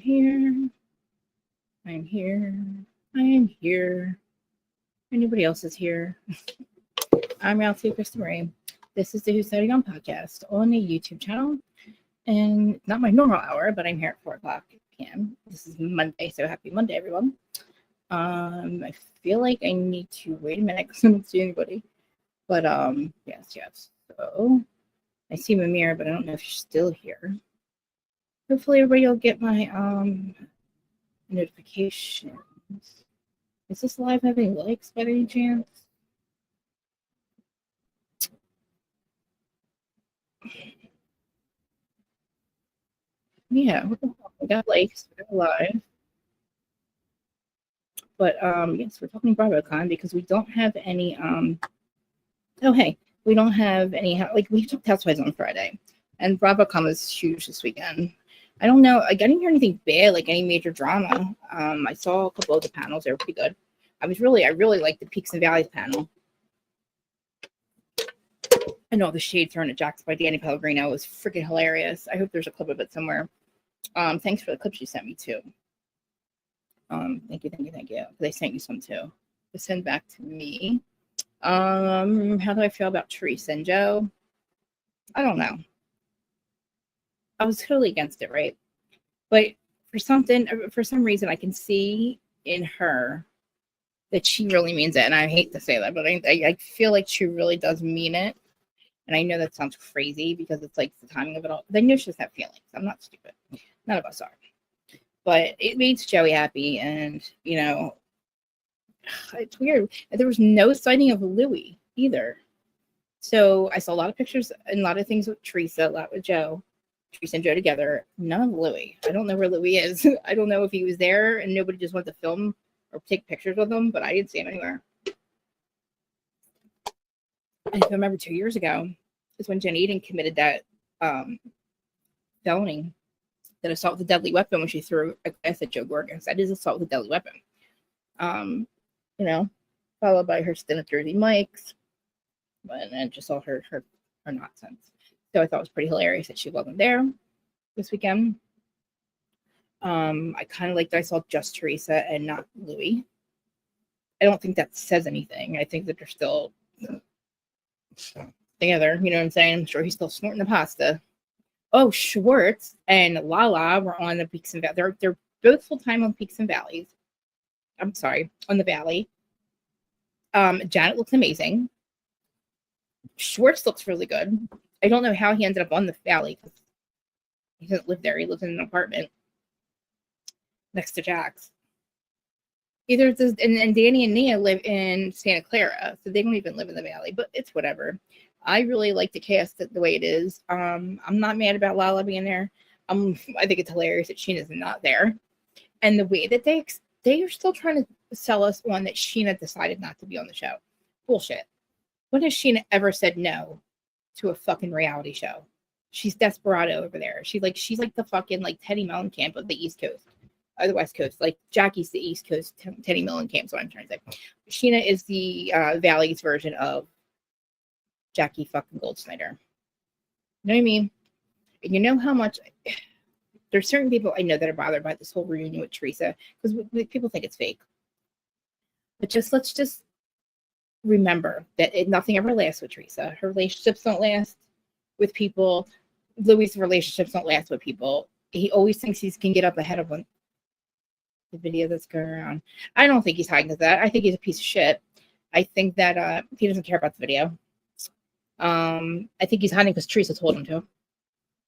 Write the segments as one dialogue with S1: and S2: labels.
S1: here. I'm here. I am here. Anybody else is here. I'm Ralphie Krista Marie. This is the Who's Studying On podcast on the YouTube channel. And not my normal hour, but I'm here at 4 o'clock p.m. This is Monday, so happy Monday, everyone. I feel like I need to wait a minute because I don't see anybody. But yes. So I see Mimir, but I don't know if she's still here. Hopefully everybody will get my notifications. Is this live having likes by any chance? Yeah, what the hell? We got likes, we got live. But yes, we're talking BravoCon because we don't have any we don't have any we took Housewives on Friday, and BravoCon was huge this weekend. I don't know, I didn't hear anything bad, like any major drama. I saw a couple of the panels; they were pretty good. I really liked the Peaks and Valleys panel. I know the shade thrown at Jax by Danny Pellegrino was freaking hilarious. I hope there's a clip of it somewhere. Thanks for the clip you sent me too. Thank you. They sent you some too. To send back to me. How do I feel about Teresa and Joe? I don't know. I was totally against it, right? But for some reason, I can see in her that she really means it. And I hate to say that, but I feel like she really does mean it. And I know that sounds crazy because it's like the timing of it all. But I know she doesn't have feelings. I'm not stupid. None of us are. But it makes Joey happy. And, you know, it's weird. There was no sighting of Louis either. So I saw a lot of pictures and a lot of things with Teresa, a lot with Joe. Teresa and Joe together. None of Louis. I don't know where Louis is. I don't know if he was there and nobody just wanted to film or take pictures with him, but I didn't see him anywhere. And if I remember 2 years ago, is when Jenny Eden committed that felony, that assault with a deadly weapon when she threw a glass at Joe Gorgas. That is assault with a deadly weapon. Followed by her stint at Jersey Mike's, and just all her nonsense. So I thought it was pretty hilarious that she wasn't there this weekend. I kind of liked that I saw just Teresa and not Louis. I don't think that says anything. I think that they're still together, you know what I'm saying? I'm sure he's still snorting the pasta. Oh, Schwartz and Lala were on the Peaks and Valleys. They're both full-time on Peaks and Valleys. I'm sorry, on the Valley. Janet looks amazing. Schwartz looks really good. I don't know how he ended up on the Valley because he doesn't live there. He lives in an apartment next to Jax. And Danny and Nia live in Santa Clara, so they don't even live in the Valley, but it's whatever. I really like the cast the way it is. I'm not mad about Lala being there. I think it's hilarious that Sheena's not there. And the way that they are still trying to sell us on that Sheena decided not to be on the show. Bullshit. When has Sheena ever said no to a fucking reality show? She's desperado over there. She's like the fucking like Teddy Mellencamp of the East Coast. Or the West Coast. Like Jackie's the East Coast Teddy Mellencamp, so I'm trying to say. Sheena is the Valley's version of Jackie fucking Goldsnyder. You know what I mean? And you know how much there's certain people I know that are bothered by this whole reunion with Teresa because people think it's fake. But let's just remember that nothing ever lasts with Teresa. Her relationships don't last with people. Louis' relationships don't last with people. He always thinks he can get up ahead of them. The video that's going around. I don't think he's hiding with that. I think he's a piece of shit. I think that he doesn't care about the video. I think he's hiding because Teresa told him to.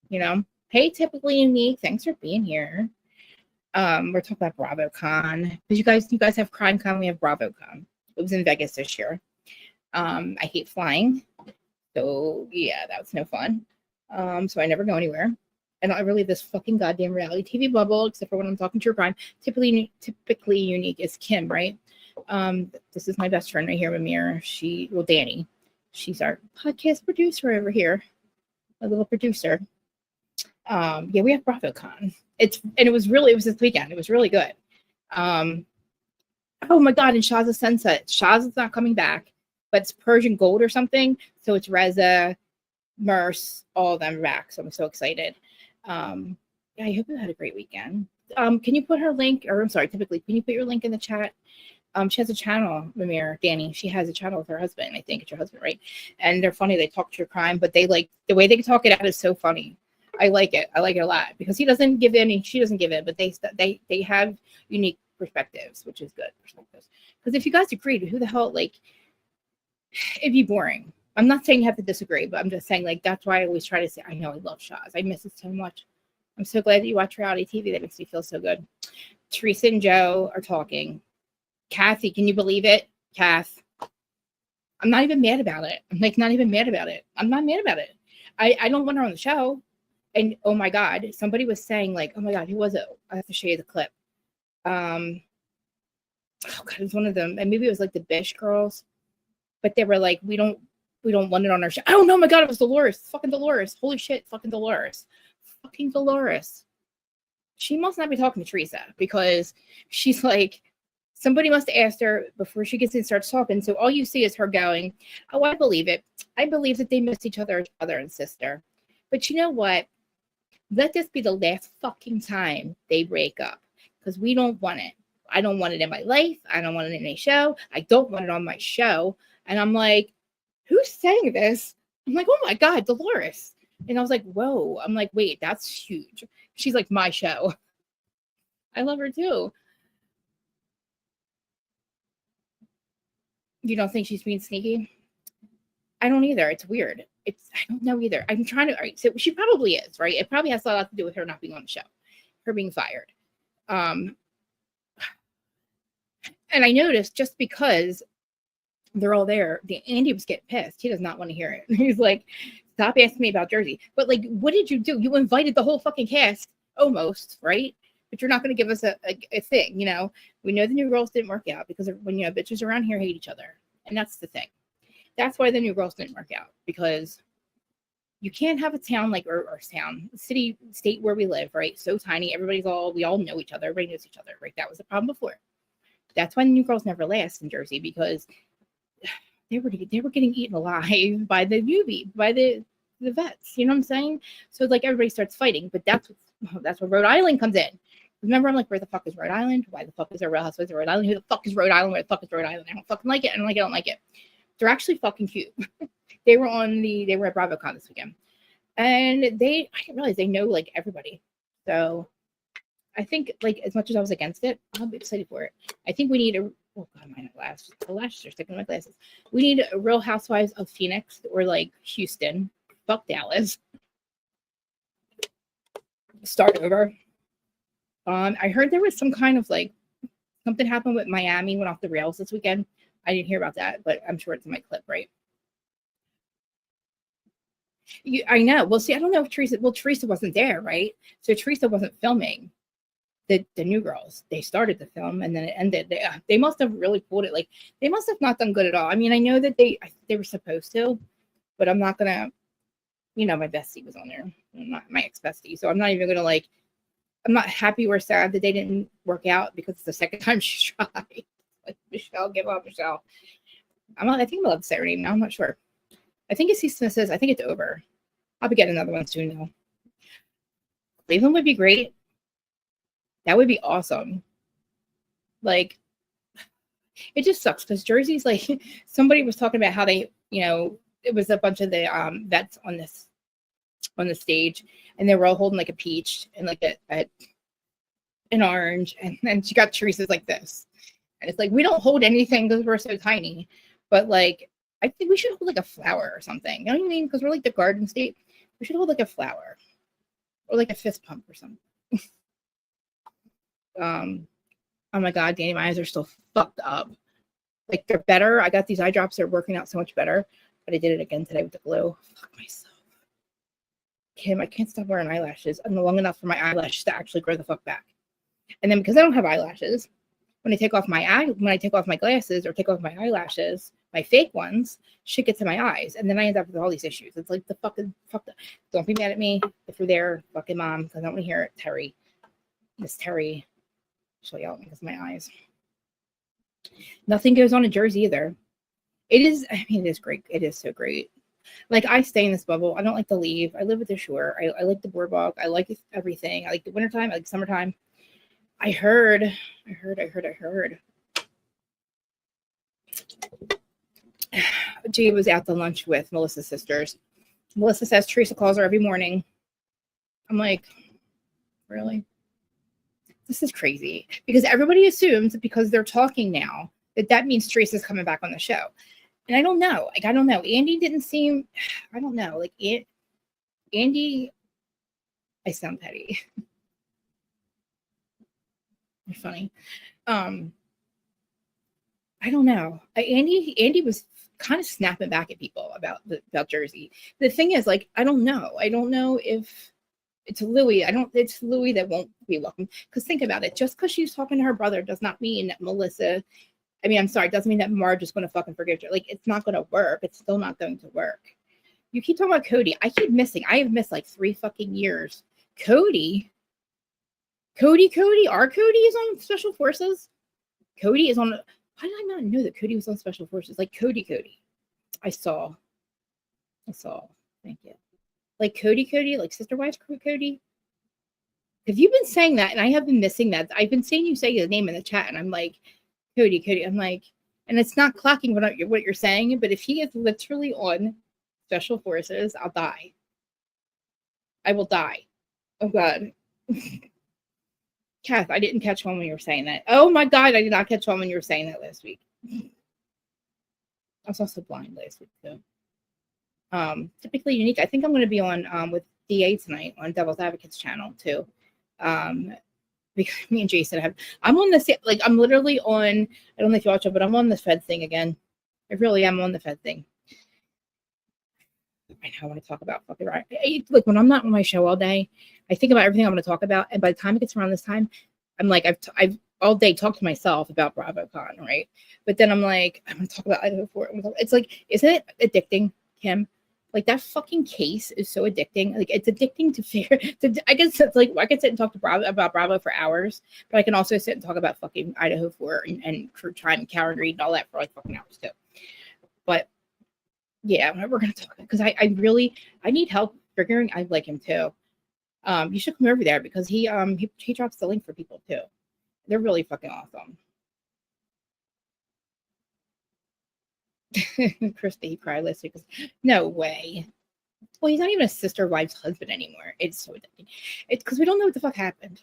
S1: You know? Hey, Typically Unique. Thanks for being here. We're talking about BravoCon. Because you guys have CrimeCon, we have BravoCon. It was in Vegas this year. I hate flying. So yeah, that was no fun. So I never go anywhere. And I really this fucking goddamn reality TV bubble, except for when I'm talking true crime. Typically Unique is Kim, right? This is my best friend right here, Mimir. Danny. She's our podcast producer over here, a little producer. We have BravoCon. It was this weekend. It was really good. Oh my God! And Shazza Sunset. Shazza's not coming back, but it's Persian Gold or something. So it's Reza, Merce, all of them back. So I'm so excited. Yeah, I hope you had a great weekend. Can you put her link, or I'm sorry, typically, can you put your link in the chat? She has a channel, Ramir, Danny. She has a channel with her husband. I think it's your husband, right? And they're funny. They talk true crime, but they like the way they talk it out is so funny. I like it. I like it a lot because he doesn't give in and she doesn't give in, but they have unique perspectives, which is good perspectives. Because if you guys agreed, who the hell like it'd be boring. I'm not saying you have to disagree, but I'm just saying like that's why I always try to say I know I love Shaz. I miss it so much. I'm so glad that you watch reality TV. That makes me feel so good. Teresa and Joe are talking. Kathy, can you believe it? Kath, I'm not even mad about it. I'm like not even mad about it. I'm not mad about it. I don't want her on the show. And oh my God, somebody was saying like, oh my God, who was it? I have to show you the clip. Oh God, it was one of them, and maybe it was like the Bish girls, but they were like, we don't want it on our show. Oh no, my God, it was Dolores, fucking Dolores. Holy shit, fucking Dolores, fucking Dolores. She must not be talking to Teresa because she's like, somebody must have asked her before she gets in and starts talking. So all you see is her going, oh, I believe it. I believe that they miss each other as brother and sister. But you know what? Let this be the last fucking time they break up because we don't want it. I don't want it in my life. I don't want it in a show. I don't want it on my show. And I'm like, who's saying this? I'm like, oh my God, Dolores. And I was like, whoa. I'm like, wait, that's huge. She's like, my show. I love her too. You don't think she's being sneaky? I don't either. It's weird. I don't know either. I'm trying to, all right, so she probably is, right? It probably has a lot to do with her not being on the show, her being fired. And I noticed just because they're all there, Andy was getting pissed. He does not want to hear it. He's like, stop asking me about Jersey. But like, what did you do? You invited the whole fucking cast, almost, right? But you're not going to give us a thing, you know? We know the new girls didn't work out because when, you know, bitches around here hate each other. And that's the thing. That's why the new girls didn't work out, because you can't have a town like or town, city, state where we live, right? So tiny, we all know each other, everybody knows each other, right? That was the problem before. That's why the new girls never last in Jersey, because they were getting eaten alive by the vets. You know what I'm saying? So like everybody starts fighting, but that's where Rhode Island comes in. Remember, I'm like, where the fuck is Rhode Island? Why the fuck is there Real Housewives of Rhode Island? Who the fuck is Rhode Island? Where the fuck is Rhode Island? I don't fucking like it. I don't like it. They're actually fucking cute. They were at BravoCon this weekend, and I didn't realize they know like everybody. So I think like as much as I was against it, I'll be excited for it. I think we need oh God, my lashes. The lashes are sticking to my glasses. We need a Real Housewives of Phoenix or like Houston. Fuck Dallas. Start over. I heard there was some kind of like something happened with Miami, went off the rails this weekend. I didn't hear about that, but I'm sure it's in my clip, right? I know. Well, see, I don't know if Teresa wasn't there, right? So Teresa wasn't filming the new girls. They started the film and then it ended. They must have really pulled it. Like they must have not done good at all. I mean, I know that they were supposed to, but I'm not gonna. You know, my bestie was on there, not my ex bestie, so I'm not even gonna like. I'm not happy or sad that they didn't work out because it's the second time she tried. Like Michelle, give up, Michelle. I think I'm allowed to say her name now. I'm not sure. I think it's says. I think it's over. I'll be getting another one soon though. Cleveland would be great. That would be awesome. Like, it just sucks because Jersey's like somebody was talking about how they, you know, it was a bunch of the vets on the stage, and they were all holding like a peach and like an orange, and then she got Teresa's like this, and it's like we don't hold anything because we're so tiny, but like I think we should hold like a flower or something. You know what I mean? Because we're like the Garden State. We should hold like a flower or like a fist pump or something. Oh my God, Danny, my eyes are still fucked up. Like they're better. I got these eye drops. They're working out so much better. But I did it again today with the glue. Fuck myself. Kim, I can't stop wearing eyelashes. I'm long enough for my eyelashes to actually grow the fuck back. And then because I don't have eyelashes, when I take off my glasses or take off my eyelashes, my fake ones, shit gets in my eyes. And then I end up with all these issues. It's like don't be mad at me if you're there, fucking mom, because I don't want to hear it. Terry. Miss Terry. She'll yell at me because of my eyes. Nothing goes on in Jersey either. It is great. It is so great. Like, I stay in this bubble. I don't like to leave. I live at the shore. I like the boardwalk. I like everything. I like the wintertime. I like summertime. I heard. Jay was out to lunch with Melissa's sisters. Melissa says Teresa calls her every morning. I'm like, really? This is crazy. Because everybody assumes that because they're talking now, that means Teresa's coming back on the show. And I don't know. Like, I don't know. Andy didn't seem, I don't know. Like, Andy, I sound petty. You're funny. I don't know. Andy was kind of snapping back at people about Jersey. The thing is, like, I don't know. I don't know if it's Louis. It's Louis that won't be welcome. Because think about it. Just because she's talking to her brother does not mean that Melissa, doesn't mean that Marge is going to fucking forgive her. Like, it's not going to work. It's still not going to work. You keep talking about Cody. I keep missing. I have missed like 3 fucking years. Cody, our Cody is on Special Forces. Cody is on. Why did I not know that Cody was on Special Forces? Like, Cody. I saw. Thank you. Like, Cody, like Sister Wives Cody. Have you been saying that? And I have been missing that. I've been seeing you say his name in the chat, and I'm like, Cody. I'm like, and it's not clocking what you're saying, but if he is literally on Special Forces, I'll die. I will die. Oh, God. Kath, I didn't catch on when you were saying that. Oh, my God, I did not catch on when you were saying that last week. I was also blind last week, too. Typically unique. I think I'm going to be on with DA tonight on Devil's Advocates channel, too. Because me and Jason I'm on the, like, I'm literally on, I don't know if you watch it, but I'm on the Fed thing again. I really am on the Fed thing. I know I want to talk about fucking right. Like, when I'm not on my show all day, I think about everything I'm going to talk about, and by the time it gets around this time, I'm like, I've all day talked to myself about BravoCon, right? But then I'm like, I'm going to talk about Idaho 4. It's like, isn't it addicting, Kim? Like, that fucking case is so addicting. Like, it's addicting to figure. I guess it's like, I can sit and talk to about Bravo for hours, but I can also sit and talk about fucking Idaho 4 and trying to Karen Reed and all that for like fucking hours too. But yeah, we're gonna talk because I need help figuring. I like him too. You should come over there because he drops the link for people too. They're really fucking awesome. Christy, he cried last week. No way. Well, he's not even a sister wife's husband anymore. It's so addicting. It's because we don't know what the fuck happened.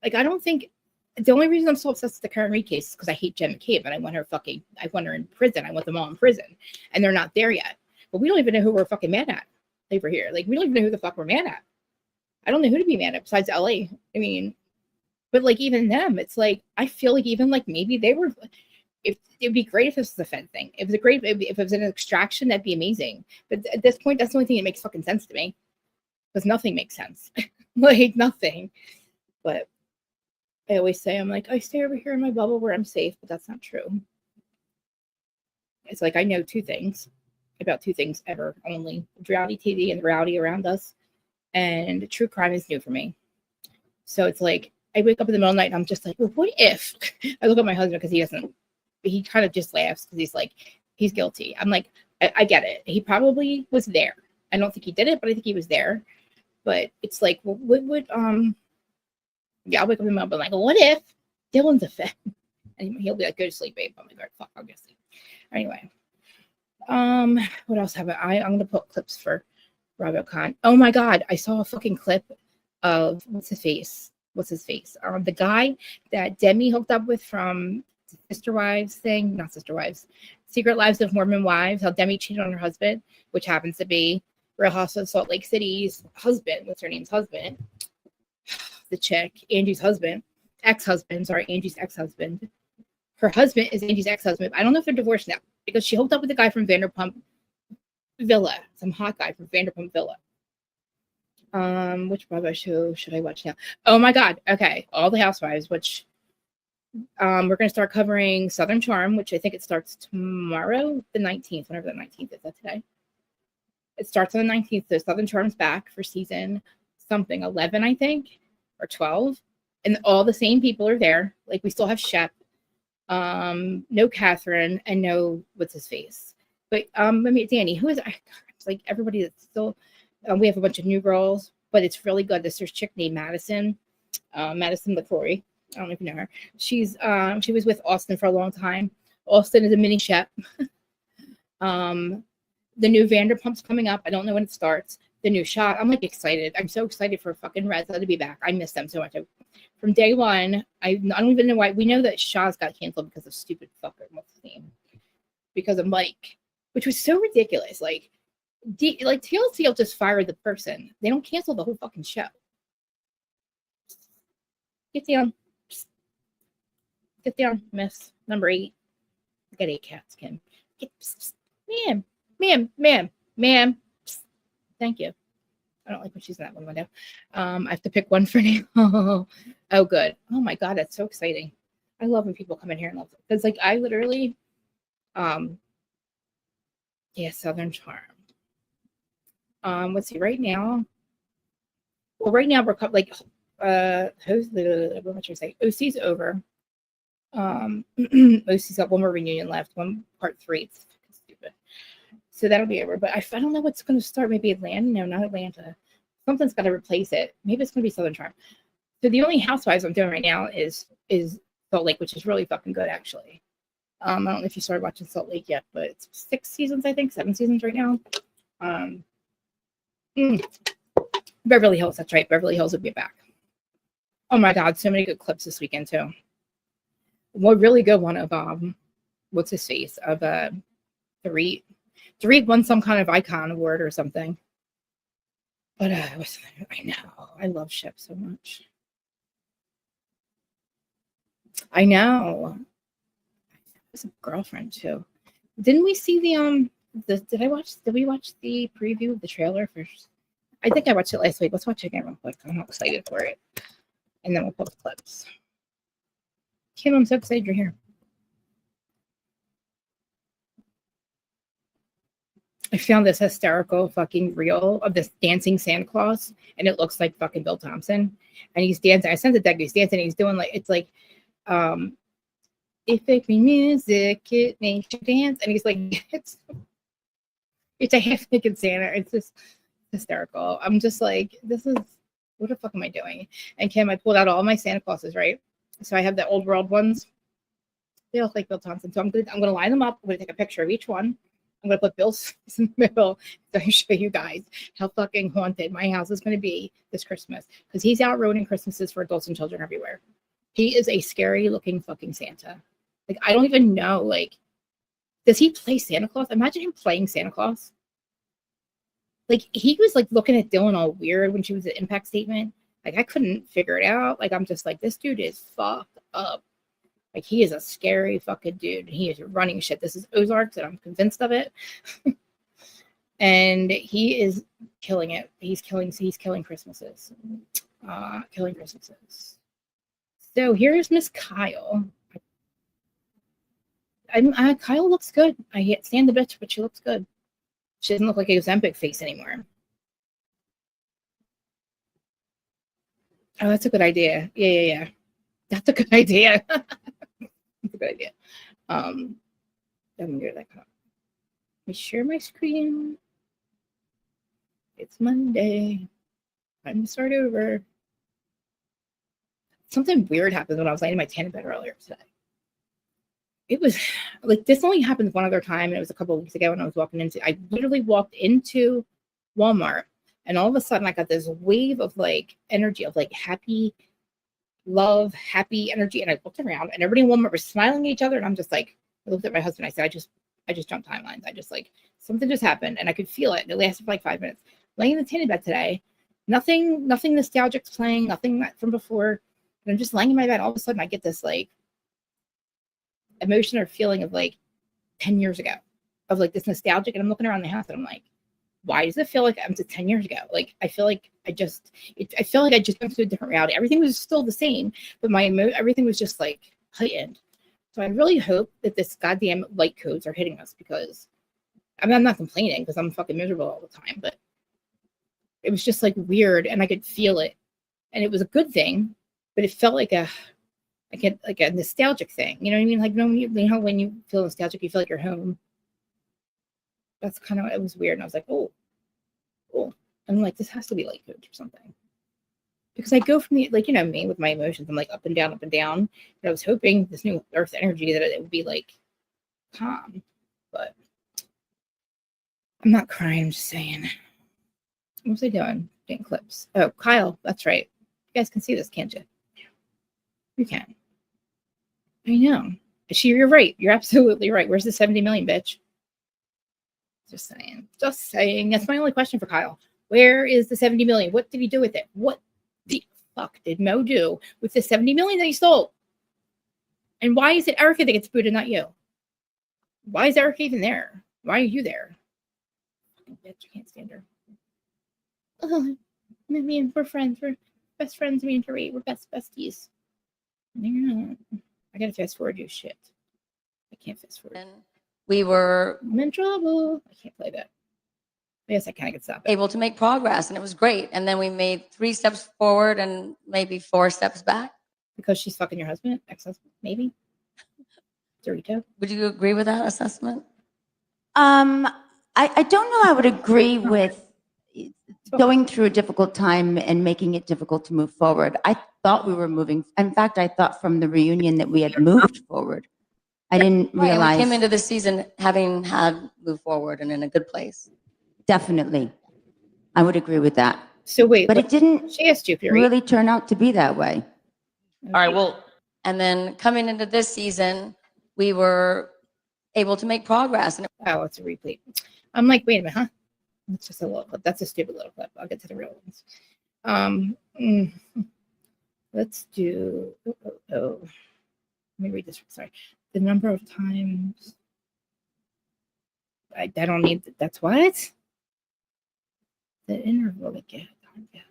S1: Like, I don't think the only reason I'm so obsessed with the Karen Reed case is because I hate Jen McCabe and I want her in prison. I want them all in prison, and they're not there yet. But we don't even know who we're fucking mad at over here. Like, we don't even know who the fuck we're mad at. I don't know who to be mad at besides LA. I mean, but like, even them, it's like, I feel like even like maybe they were. If it'd be great if this was a Fed thing. If it was an extraction, that'd be amazing. But at this point, that's the only thing that makes fucking sense to me. Because nothing makes sense. Like, nothing. But I always say, I'm like, I stay over here in my bubble where I'm safe, but that's not true. It's like, I know about two things ever only. Reality TV and the reality around us. And true crime is new for me. So it's like, I wake up in the middle of the night and I'm just like, well, what if? I look at my husband because he kind of just laughs because he's like, he's guilty. I'm like, I get it. He probably was there. I don't think he did it, but I think he was there. But it's like, well, what would, yeah, I'll wake up in the middle, like, what if Dylan's a Fed? And he'll be like, go to sleep, babe. I'm like, all right, fuck, I'll go to sleep. Anyway, what else have I'm going to put clips for BravoCon. Oh my God, I saw a fucking clip of, what's his face? The guy that Demi hooked up with from Sister Wives thing, not Sister Wives, Secret Lives of Mormon Wives, how Demi cheated on her husband, which happens to be Real Housewives of Salt Lake City's husband. What's her name's husband? The chick, Angie's ex-husband. Her husband is Angie's ex-husband. I don't know if they're divorced now because she hooked up with a guy from Vanderpump Villa, some hot guy from Vanderpump Villa. Which Bravo show should I watch now? Oh my God. Okay. All the Housewives, which we're going to start covering Southern Charm, which I think it starts tomorrow, the 19th, whenever the 19th is. That today? It starts on the 19th. So Southern Charm's back for season something 11, I think, or 12. And all the same people are there. Like, we still have Shep, no Catherine, and no what's his face. But Danny, who is It's like everybody that's still, we have a bunch of new girls, but it's really good. This chick named Madison, Madison LaCroix. I don't know if you know her. She was with Austin for a long time. Austin is a mini chef. The new Vanderpump's coming up. I don't know when it starts. The new Shot. I'm like excited. I'm so excited for fucking Reza to be back. I miss them so much. From day one, I don't even know why. We know that Shaw's got canceled because of stupid fucker. What's his name? Because of Mike, which was so ridiculous. Like TLC will just fire the person. They don't cancel the whole fucking show. Get down. Get down, miss. Number 8. I got 8 cats, Kim. Ma'am. Thank you. I don't like when she's in that one window. I have to pick one for now. Oh, good. Oh my God, that's so exciting. I love when people come in here and love it. Because like I literally, Southern Charm. Let's see, right now. Well, right now we're like what should I say? OC's over. OC's got one more reunion left, one part 3. It's stupid. So that'll be over. But I don't know what's going to start. Maybe Atlanta. No, not Atlanta. Something's got to replace it. Maybe it's going to be Southern Charm. So the only Housewives I'm doing right now is Salt Lake, which is really fucking good, actually. I don't know if you started watching Salt Lake yet, but it's 6 seasons, I think, 7 seasons right now. Beverly Hills, that's right. Beverly Hills will be back. Oh my God, so many good clips this weekend too. One really good one of what's his face of Dorit. Dorit won some kind of icon award or something. But I know I love Shep so much. I know. As a girlfriend too. Didn't we see did we watch the preview of the trailer first? I think I watched it last week. Let's watch it again real quick. I'm excited for it. And then we'll pull the clips. Kim, I'm so excited you're here. I found this hysterical fucking reel of this dancing Santa Claus, and it looks like fucking Bill Thompson. And he's dancing. I sent it to Doug. He's dancing. And he's doing like, it's like, it makes me music, it makes you dance. And he's like, it's a half-naked Santa. It's just hysterical. I'm just like, what the fuck am I doing? And Kim, I pulled out all my Santa Clauses, right? So I have the old world ones. They look like Bill Thompson. So I'm gonna line them up. I'm gonna take a picture of each one. I'm gonna put Bill's in the middle so I can show you guys how fucking haunted my house is gonna be this Christmas. Because he's out ruining Christmases for adults and children everywhere. He is a scary looking fucking Santa. Like I don't even know. Like, does he play Santa Claus? Imagine him playing Santa Claus. Like he was like looking at Dylan all weird when she was at Impact Statement. Like I couldn't figure it out. Like I'm just like, this dude is fucked up. Like he is a scary fucking dude. He is running shit. This is Ozarks, and I'm convinced of it. And he is killing it. He's killing Christmases. Killing Christmases. So here's Miss Kyle. Kyle looks good. I can't stand the bitch, but she looks good. She doesn't look like a Ozempic face anymore. Oh, that's a good idea. Yeah. That's a good idea. That's a good idea. I'm gonna get that cut. Let me share my screen. It's Monday. Time to start over. Something weird happened when I was laying in my tan bed earlier today. It was like this only happened one other time, and it was a couple of weeks ago when I was I literally walked into Walmart, and all of a sudden I got this wave of like energy of like happy love, happy energy. And I looked around and everybody in Walmart was smiling at each other. And I'm just like, I looked at my husband. I said, I just jumped timelines. I just like, something just happened and I could feel it. And it lasted for like 5 minutes. Laying in the tanning bed today, nothing nostalgic's playing, nothing from before. And I'm just laying in my bed. All of a sudden I get this like emotion or feeling of like 10 years ago of like this nostalgic. And I'm looking around the house and I'm like, why does it feel like I'm to 10 years ago? Like, I feel like I feel like I just went to a different reality. Everything was still the same, but everything was just like heightened. So I really hope that this goddamn light codes are hitting us because I mean, I'm not complaining because I'm fucking miserable all the time, but it was just like weird and I could feel it. And it was a good thing, but it felt like a nostalgic thing. You know what I mean? Like, when you feel nostalgic, you feel like you're home. that's kind of, it was weird. And I was like, oh, cool. I'm like, this has to be light coach or something. Because I go from the, like, you know, me with my emotions, I'm like up and down, up and down. But I was hoping this new earth energy that it would be like calm. But I'm not crying, I'm just saying. What was I doing? Getting clips. Oh, Kyle, that's right. You guys can see this, can't you? You can. I know. You're right. You're absolutely right. Where's the 70 million, bitch? Just saying. Just saying. That's my only question for Kyle. Where is the 70 million? What did he do with it? What the fuck did Mo do with the 70 million that he stole? And why is it Erika that gets booed and not you? Why is Erika even there? Why are you there? Fucking bitch, I can't stand her. Oh, me and we're friends. We're best friends. Me and Tari. We're best besties. No, you're not. I gotta fast forward your shit. I can't fast forward.
S2: And we were
S1: I'm in trouble. I can't play that. I guess I kind of could stop it.
S2: able to make progress, and it was great. And then we made 3 steps forward and maybe 4 steps back.
S1: Because she's fucking your husband, ex-husband, maybe. Dorito.
S2: Would you agree with that assessment?
S3: I don't know. I would agree with going through a difficult time and making it difficult to move forward. I thought we were moving. In fact, I thought from the reunion that we had moved forward. I didn't
S2: Right, and
S3: realize.
S2: we came into this season having had moved forward and in a good place.
S3: Definitely, I would agree with that.
S1: So wait,
S3: But it didn't
S1: she asked you,
S3: really turn out to be that way.
S2: All right, well, and then coming into this season, we were able to make progress. And
S1: oh, it's a replay. I'm like, wait a minute, huh? It's just a little clip. That's a stupid little clip. I'll get to the real ones. Let's do. Let me read this. Sorry, the number of times. I don't need. That's what. The interval again. Yeah.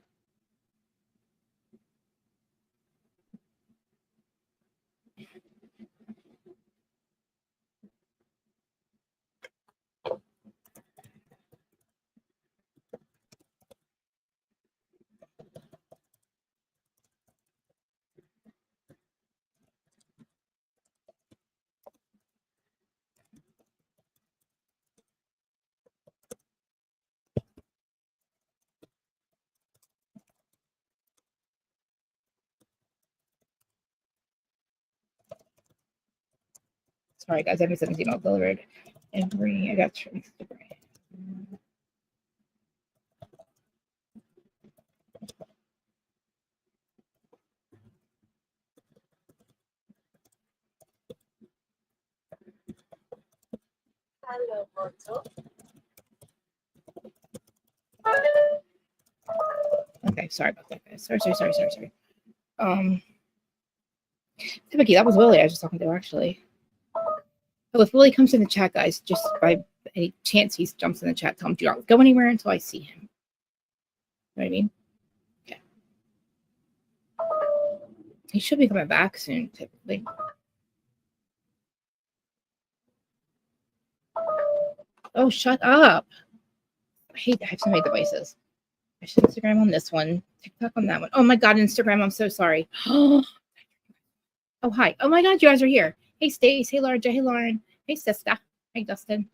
S1: Sorry, guys, I have 17 email delivered. I got okay, sorry about that, guys. Sorry. Vicky, that was Willie I was just talking to, actually. Oh, if Willie comes in the chat, guys, just by any chance he jumps in the chat, tell him do not go anywhere until I see him. You know what I mean? Okay. He should be coming back soon, typically. Oh, shut up. I have so many devices. I should Instagram on this one, TikTok on that one. Oh my God, Instagram, I'm so sorry. Oh, hi. Oh my God, you guys are here. Hey, Stace. Hey, Laura J. Hey, Lauren. Hey, Sister. Hey, Dustin.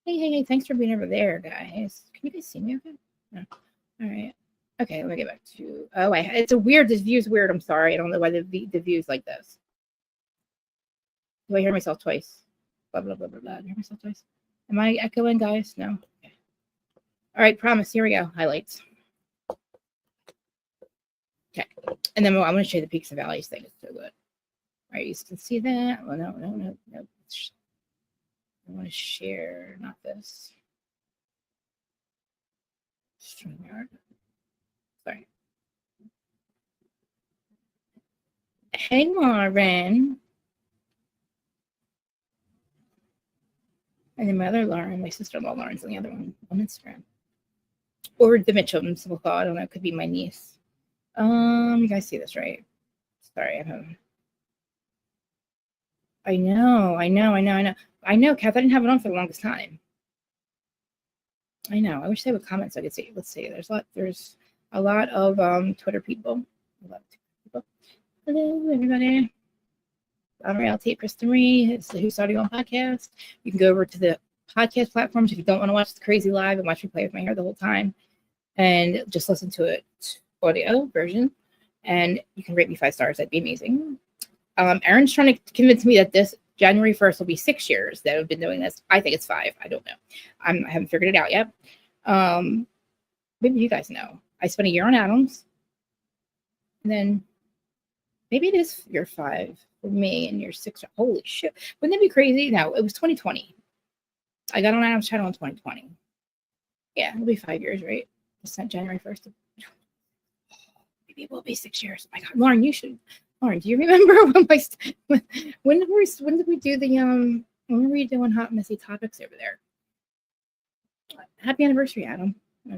S1: Hey. Thanks for being over there, guys. Can you guys see me okay? No. All right. Okay, let me get back to. Oh, it's a weird. This view's weird. I'm sorry. I don't know why the view's like this. Do I hear myself twice? Blah, blah, blah, blah, blah. Do I hear myself twice? Am I echoing, guys? No. Okay. All right, promise. Here we go. Highlights. Okay. And then I'm going to show you the peaks and valleys thing. It's so good. All right, you can see that. Well, no. I want to share, not this. StreamYard. Sorry. Hey, Lauren. And then my other Lauren, my sister-in-law Lauren's on the other one on Instagram. Or the Mitchums, we'll call it. I don't know. It could be my niece. You guys see this, right? Sorry, I know. I know, Kath. I didn't have it on for the longest time. I know. I wish they would comment so I could see. Let's see. There's a lot of Twitter people. Hello, everybody. I'm Reality, Krista Marie. It's the Who's Starting On podcast. You can go over to the podcast platforms if you don't want to watch the crazy live and watch me play with my hair the whole time, and just listen to it audio version. And you can rate me 5 stars. That'd be amazing. Erin's trying to convince me that this January 1st will be 6 years that I've been doing this. I think it's 5. I don't know. I haven't figured it out yet. Maybe you guys know. I spent a year on Adams, and then maybe it is year 5 for me and year 6. Holy shit. Wouldn't that be crazy? No, it was 2020. I got on Adam's channel in 2020. Yeah, it'll be 5 years, right? It's not January 1st. Maybe it will be 6 years. Oh my God, Lauren, you should. Lauren, do you remember when did we do the when were we doing hot messy topics over there? Happy anniversary, Adam. All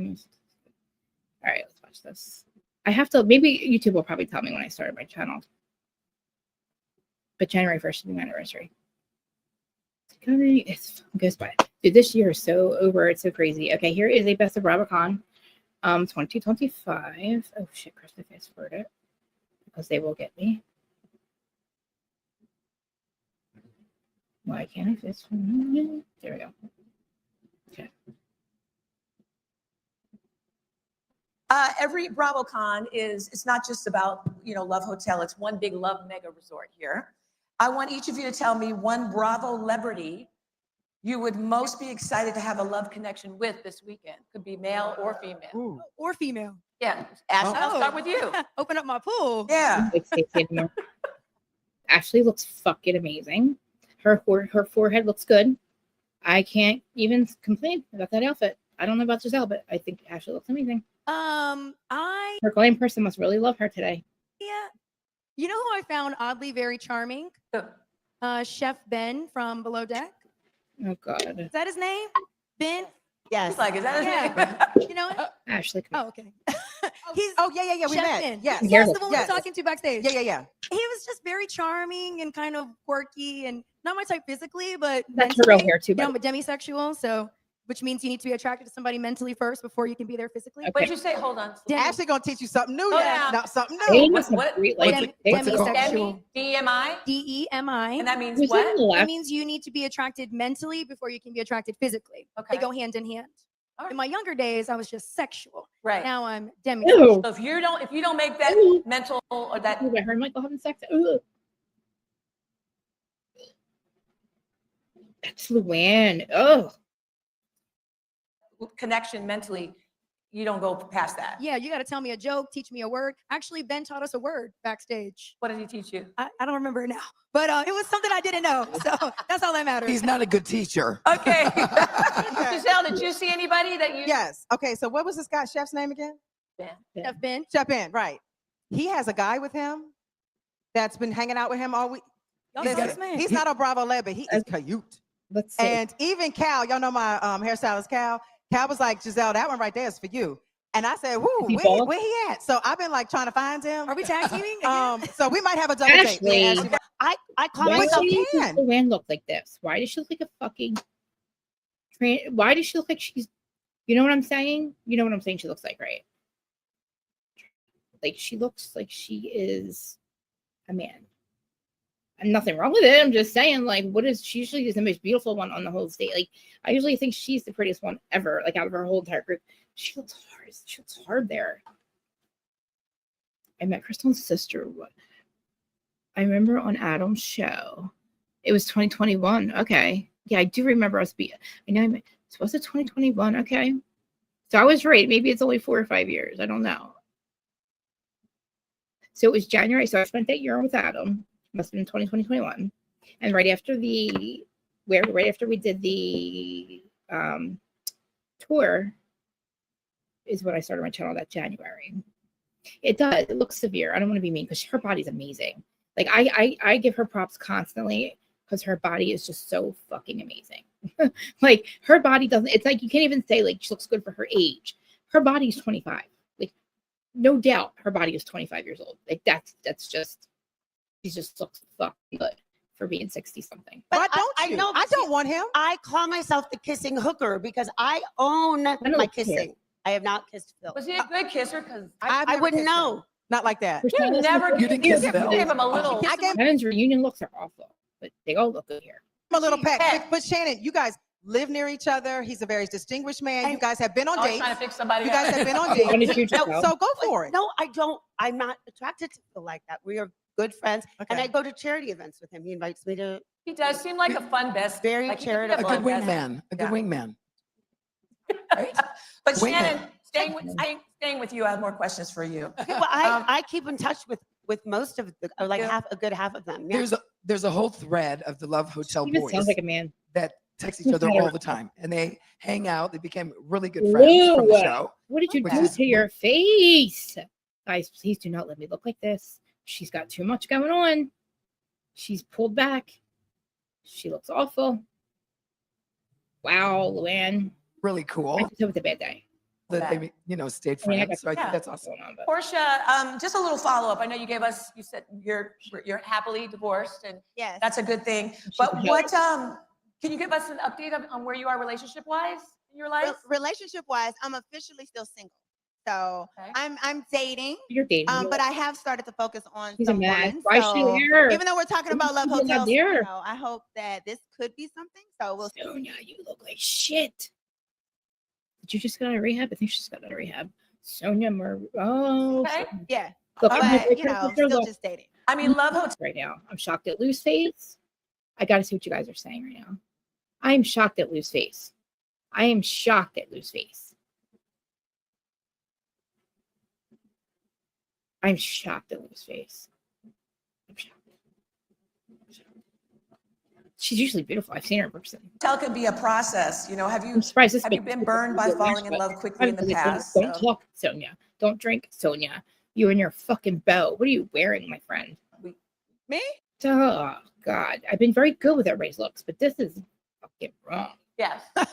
S1: right, let's watch this. I have to. Maybe YouTube will probably tell me when I started my channel. But January 1st should be my anniversary. It goes by. Dude, this year is so over. It's so crazy. Okay, here is a best of BravoCon 2025. Oh shit, Chris, I fast forward it because they will get me. Why can't I fast forward? There we go. Okay.
S4: Every BravoCon it's not just about, Love Hotel. It's one big love mega resort here. I want each of you to tell me one Bravo celebrity you would most be excited to have a love connection with this weekend. Could be male or female.
S5: Ooh. Or female.
S4: Yeah, Ashley, I'll start with you.
S5: Open up my pool.
S4: Yeah.
S1: Ashley looks fucking amazing. Her forehead looks good. I can't even complain about that outfit. I don't know about Giselle, but I think Ashley looks amazing. Her glam person must really love her today.
S5: Yeah. You know who I found oddly very charming? Chef Ben from Below Deck.
S1: Oh God.
S5: Is that his name? Ben?
S4: Yes. Like, is that his name?
S5: You know it?
S1: Ashley.
S5: Oh, okay.
S6: Yeah. We
S5: Chef
S6: met.
S5: Ben.
S6: Yes.
S5: That's the one
S6: Yes.
S5: we're talking to backstage.
S6: Yeah.
S5: He was just very charming and kind of quirky and not my type physically, but
S1: That's her real
S5: mentally.
S1: hair too.
S5: You know,
S1: But
S5: I'm a demisexual, so which means you need to be attracted to somebody mentally first before you can be there physically.
S1: Okay.
S4: What'd you say? Hold on.
S5: Demi.
S6: Ashley gonna teach you something new.
S4: Oh,
S6: Yeah.
S4: yeah.
S6: Now, something
S1: they
S6: new.
S1: must have
S4: What-
S1: great,
S4: what's
S1: like,
S5: What's it called?
S4: Demisexual. DMI?
S5: DEMI.
S4: And that means
S1: who's on
S4: what?
S1: the
S5: That
S1: left?
S5: means you need to be attracted mentally before you can be attracted physically.
S4: Okay.
S5: They go hand in hand.
S4: All right.
S5: In my younger days, I was just sexual.
S4: Right.
S5: Now I'm
S1: Ew.
S5: demisexual.
S4: So if you don't make that
S1: Ooh.
S4: mental or that
S1: Ooh, I heard Michael having sex. Ooh. That's Luann. Oh,
S4: connection mentally, you don't go past that.
S5: Yeah, you got to tell me a joke, teach me a word. Actually, Ben taught us a word backstage.
S4: What did he teach you?
S5: I don't remember it now, but it was something I didn't know. So that's all that matters.
S7: He's not a good teacher.
S4: Okay. Giselle, did you see anybody that you?
S6: Yes. Okay. So what was this guy's chef's name again?
S5: Chef Ben.
S6: Chef Ben. Right. He has a guy with him that's been hanging out with him all week.
S5: Y'all
S6: Listen,
S5: saw this man.
S6: he's not a Bravo lad, but he is cute.
S1: let's see.
S6: And even Cal, y'all know my hairstylist Cal. Cal was like, Giselle, that one right there is for you. And I said, whoo,
S1: He
S6: where
S1: bald?
S6: he at? So I've been like trying to find him.
S5: Are we tag teaming? again?
S6: So we might have a double date. Me and
S1: Ashley.
S6: Ashley.
S3: I call
S1: Why
S3: myself.
S1: does
S6: can.
S1: Luann look like this? Why does she look like a fucking why does she look like she's, you know what I'm saying? You know what I'm saying she looks like, right? Like she looks like she is a man. And nothing wrong with it. I'm just saying, like, what is she usually is the most beautiful one on the whole state? Like, I usually think she's the prettiest one ever, like out of her whole entire group. She looks hard. She looks hard there. I met Crystal's sister. I remember on Adam's show. It was 2021. Okay. Yeah, I do remember us being. I know. So was it 2021? Okay. So I was right. Maybe it's only 4 or 5 years. I don't know. So it was January. So I spent that year with Adam. Must have been 2021. And right after we did the tour is when I started my channel that January. It does. It looks severe. I don't want to be mean because her body's amazing. Like I give her props constantly because her body is just so fucking amazing. Like her body doesn't, it's like you can't even say like she looks good for her age. Her body's 25. Like no doubt her body is 25 years old. Like that's just, she just looks fucking good for being 60 something.
S6: Why don't
S3: I
S6: you?
S3: know,
S6: I don't want him.
S3: I call myself the kissing hooker because I own
S1: don't
S3: my
S1: care.
S3: kissing. I have not kissed Phil.
S4: Was he a good kisser? Because
S6: I've
S3: I
S6: never
S3: wouldn't
S6: kissed him.
S3: know.
S6: Not like that.
S4: you never
S7: You didn't kiss
S4: you
S7: Phil.
S4: gave him a little.
S6: I gave him
S1: Heaven's reunion looks are awful, but they all look good here.
S6: a little peck.
S4: Peck.
S6: But Shannon, you guys, live near each other. He's a very distinguished man. You
S7: And-
S6: guys have been on
S4: Always
S6: dates.
S4: trying to pick somebody
S6: You
S4: up.
S6: guys have been on
S1: When
S6: dates.
S1: did you
S7: No,
S1: go?
S6: So go for it.
S7: No, I don't. I'm not attracted to people like that. We are good friends. And
S6: Okay.
S7: I go to charity events with him. He invites me to.
S4: He does seem like a fun best.
S7: Very
S4: like, he could be
S7: charitable.
S8: A good
S4: fun best-
S8: wingman. A good
S4: Yeah.
S8: wingman. Right?
S4: But
S8: Wingman.
S4: Shannon, staying with you, I have more questions for you.
S7: Okay, well, I keep in touch with most of the, or like
S4: Yeah.
S7: a good half of them. Yeah.
S8: There's a whole thread of the Love Hotel
S1: Even
S8: boys
S1: sounds like a man.
S8: that text each
S1: He's
S8: other
S1: kind of-
S8: all the time, and they hang out. They became really good friends from the
S1: Lou,
S8: show.
S1: What did you
S8: Which
S1: do
S8: is-
S1: to your face? Guys, please do not let me look like this. She's got too much going on. She's pulled back. She looks awful. Wow, Luann.
S8: Really
S1: I
S8: cool
S1: could tell with a bad day.
S8: that they, stayed
S1: I mean, I
S8: friends. So I
S4: yeah.
S8: think that's awesome.
S1: Going on, but
S4: Portia, just a little follow-up. I know you gave us, you said you're happily divorced, and
S5: Yes.
S4: that's a good thing.
S1: she's
S4: But
S1: a
S4: what, can you give us an update on where you are relationship-wise in your life?
S9: Relationship wise, I'm officially still single. So
S4: Okay.
S9: I'm dating,
S1: you're dating.
S9: but I have started to focus on
S1: She's a man.
S9: someone.
S1: Why is
S9: So
S1: she there?
S9: even though we're talking about love
S1: Why is she not
S9: hotels,
S1: there?
S9: I hope that this could be something. So we'll see.
S1: Sonia, you look like shit. Did you just get out of rehab? I think she just got out of rehab. Sonia Oh.
S4: Okay.
S9: Yeah,
S1: Look, I'm gonna
S9: but
S1: break her pictures
S9: still
S1: off
S9: just dating.
S4: I mean, Love Hotel.
S1: right now. I'm shocked at Lou's face. I got to see what you guys are saying right now. I am shocked at Lou's face. I am shocked at Lou's face. I'm shocked at Lou's face. I'm shocked. She's usually beautiful. I've seen her in person.
S4: Hotel can be a process. Have you
S1: I'm surprised this
S4: have you
S1: big-
S4: been burned by falling in love quickly in the past?
S1: Don't
S4: So-
S1: talk, Sonia. Don't drink, Sonia. You and your fucking bow. What are you wearing, my friend?
S9: Me?
S1: Oh God, I've been very good with everybody's looks, but this is fucking wrong.
S4: Yes. Okay.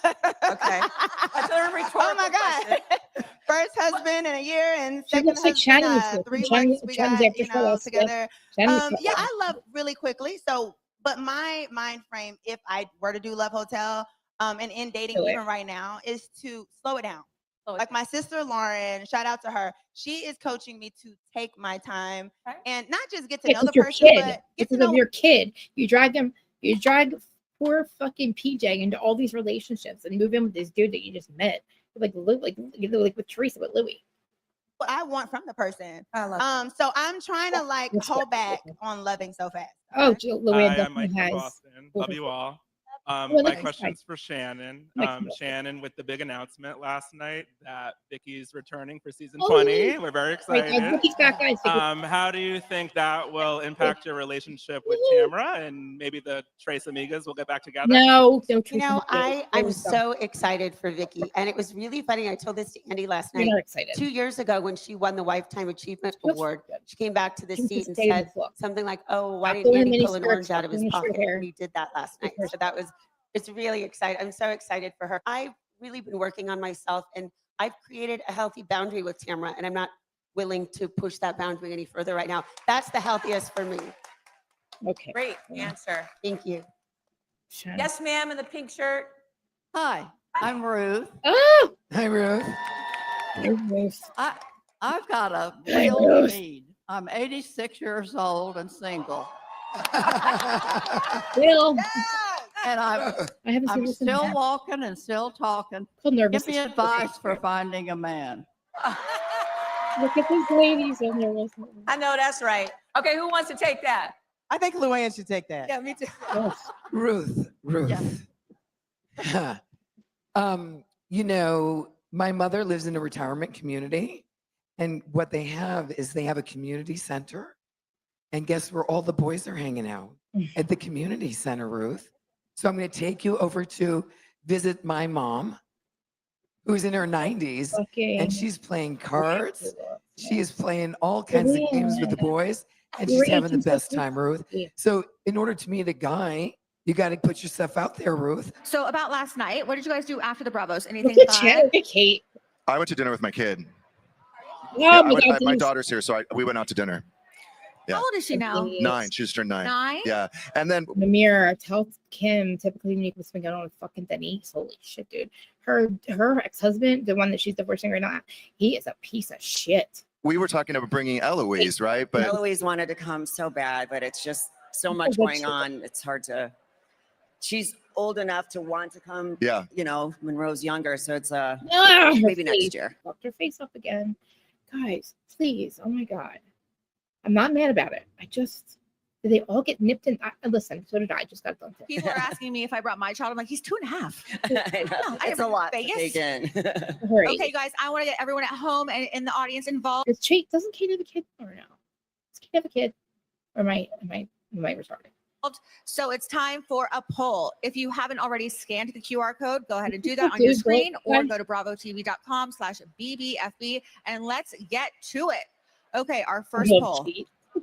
S4: That's a rhetorical
S9: Oh my
S4: question.
S9: God. First husband in a year and
S1: She
S9: second
S1: looks like
S9: husband,
S1: Shannon's
S9: 3
S1: Shannon-
S9: months we
S1: Shannon's
S9: got,
S1: after Charlotte Smith.
S9: together.
S1: Shannon's
S9: Yeah,
S1: got-
S9: I love really quickly. So, but my mind frame, if I were to do Love Hotel, and in dating
S1: Do it.
S9: even right now, is to slow it down.
S4: Slow it
S9: Like my sister Lauren, shout out to her. She is coaching me to take my time
S4: Okay.
S9: and not just get to
S1: Yeah,
S9: know
S1: 'cause
S9: the
S1: your
S9: person,
S1: kid.
S9: but get to
S1: Because of
S9: know.
S1: your kid. You drag poor fucking PJ into all these relationships and move in with this dude that you just met. Like with Teresa with Louis.
S9: What I want from the person.
S4: I love that.
S9: So I'm trying to like
S1: That's
S9: hold
S1: good.
S9: back on loving so fast.
S1: Oh, Luann
S10: Hi, I'm Mike
S1: definitely
S10: from
S1: has.
S10: Boston. Love you all.
S1: Well,
S10: My
S1: that's
S10: question's for Shannon.
S1: Mike.
S10: Shannon, with the big announcement last night that Vicky's returning for season
S1: Oh,
S10: 20, we're very
S1: Wait,
S10: excited.
S1: Vicky's back, guys.
S10: How do you think that will impact your relationship with Tamara and maybe the Tres Amigas will get back together?
S1: No,
S7: I'm so excited for Vicky. And it was really funny. I told this to Andy last
S1: You're
S7: night.
S1: not excited.
S7: 2 years ago when she won the Lifetime Achievement
S1: She looks
S7: Award,
S1: good.
S7: she came back to the
S1: She
S7: seat and
S1: stayed in
S7: said
S1: this look.
S7: something like, oh, why
S1: Stop
S7: didn't
S1: doing
S7: Andy
S1: mini
S7: pull an
S1: skirts,
S7: orange out
S1: stop
S7: of his
S1: doing short
S7: pocket?
S1: hair.
S7: And he did that last night.
S1: hair
S7: So it's really exciting. I'm so excited for her. I've really been working on myself and I've created a healthy boundary with Tamara and I'm not willing to push that boundary any further right now. That's the healthiest for me.
S1: Okay.
S4: Great answer.
S7: Thank you.
S1: Shannon.
S4: Yes, ma'am, in the pink shirt.
S11: Hi, I'm Ruth.
S1: Oh,
S8: Hi, Ruth.
S1: Ruth.
S11: I've got a
S1: Hi,
S11: real
S1: Ruth.
S11: need. I'm 86 years old and single,
S1: Bill.
S11: and I'm
S1: I haven't seen
S11: I'm
S1: this in
S11: still
S1: a
S11: walking and still talking.
S1: Called nervous.
S11: Give me advice for finding a man.
S1: Look at these ladies. I'm nervous.
S4: I know that's right. Okay, who wants to take that?
S6: I think Luann should take that.
S4: Yeah, me too.
S1: Yes.
S8: Ruth. My mother lives in a retirement community, and what they have is they have a community center. And guess where all the boys are hanging out? At the community center, Ruth. So I'm going to take you over to visit my mom, who's in her 90s,
S1: Okay.
S8: and she's playing cards. She is playing all kinds of games with the boys, and she's having the best time, Ruth. So in order to meet a guy, you got to put yourself out there, Ruth.
S12: So about last night, what did you guys do after the Bravos? Anything
S1: Look at
S12: fun?
S1: Chad. Look at Kate.
S13: I went to dinner with my kid.
S1: Oh,
S13: Yeah,
S1: my God.
S13: my daughter's here, so we went out to dinner. Yeah.
S12: How old is she now?
S13: 9. She just turned 9.
S12: 9?
S13: Yeah. And then
S1: Namir, tell Kim, typically Nick was been going on with fucking Denise. Holy shit, dude. Her ex-husband, the one that she's divorcing right now, he is a piece of shit.
S13: we were talking about bringing Eloise, right? But
S14: Eloise wanted to come so bad, but it's just so much
S1: but
S14: going
S1: she-
S14: on. It's hard to. She's old enough to want to come.
S13: Yeah.
S14: You know, Monroe's younger, so it's
S1: Ah,
S14: maybe next
S1: please.
S14: year.
S1: Fucked her face up again. Guys, please. Oh my God. I'm not mad about it. Did they all get nipped in? Listen, so did I. Just got done.
S12: People are asking me if I brought my child. I'm like, he's 2.5.
S14: I know.
S12: I
S14: It's
S12: never
S14: a lot to
S12: Vegas.
S14: take in.
S1: Hurry.
S12: Okay, guys, I want to get everyone at home and in the audience involved.
S1: Doesn't Kate have a kid or no? Does Kate have a kid? Or am I retarded?
S12: So it's time for a poll. If you haven't already scanned the QR code, go ahead and do that on your screen or go to bravotv.com/BBFB and let's get to it. Okay, our first poll.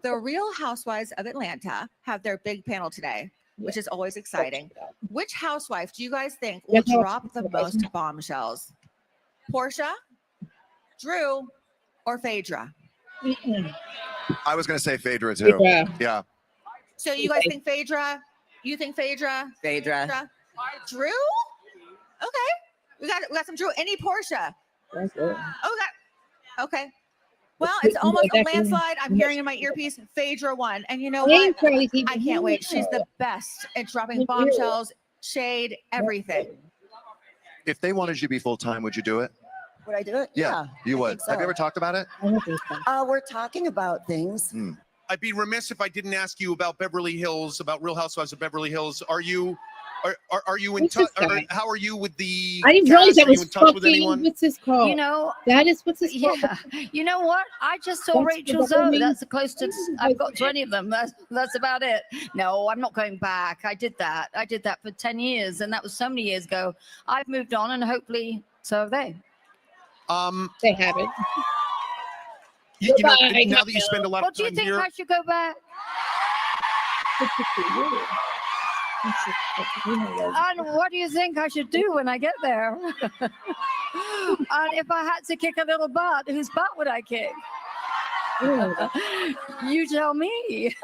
S12: The Real Housewives of Atlanta have their big panel today, which is always exciting. Which housewife do you guys think will drop the most bombshells? Portia, Drew, or Phaedra?
S13: I was going to say Phaedra too. Yeah.
S12: So you guys think Phaedra? You think Phaedra?
S14: Phaedra.
S12: Drew? Okay. We got some Drew. Any Portia? Okay. Well, it's almost a landslide. I'm hearing in my earpiece, Phaedra won. And you know what? I can't wait. She's the best at dropping bombshells, shade, everything.
S13: If they wanted you to be full-time, would you do it?
S14: Would I do it?
S13: Yeah, you would.
S14: so.
S13: Have you ever talked about it?
S14: We're talking about things.
S15: I'd be remiss if I didn't ask you about Beverly Hills, about Real Housewives of Beverly Hills. Are you in touch? How are you with the?
S1: I didn't realize that was
S15: with anyone?
S1: what's this called?
S11: You know,
S1: that is what's this called?
S11: Yeah. You know what? I just saw
S1: That's
S11: Rachel
S1: what
S11: Zoe.
S1: means.
S11: That's the closest I've got to any of them. That's about it. No, I'm not going back. I did that for 10 years, and that was so many years ago. I've moved on, and hopefully so have they.
S1: They haven't.
S15: You know, now that you spend a lot
S11: Well,
S15: of
S11: do you
S15: time
S11: think
S15: here,
S11: I should go back? And what do you think I should do when I get there? And if I had to kick a little butt, whose butt would I kick? You tell me.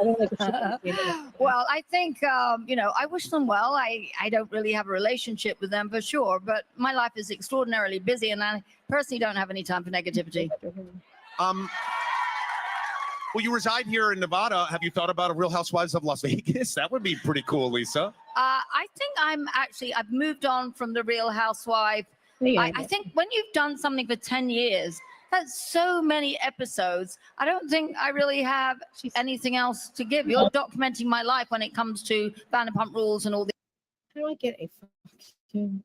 S11: Well, I think, I wish them well. I don't really have a relationship with them for sure, but my life is extraordinarily busy and I personally don't have any time for negativity.
S15: well, you reside here in Nevada. Have you thought about a Real Housewives of Las Vegas? That would be pretty cool, Lisa.
S11: I think I've moved on from the Real Housewife. I think when you've done something for 10 years, that's so many episodes. I don't think I really have anything else to give. You're documenting my life when it comes to Vanderpump Rules and all
S1: How do I get a fucking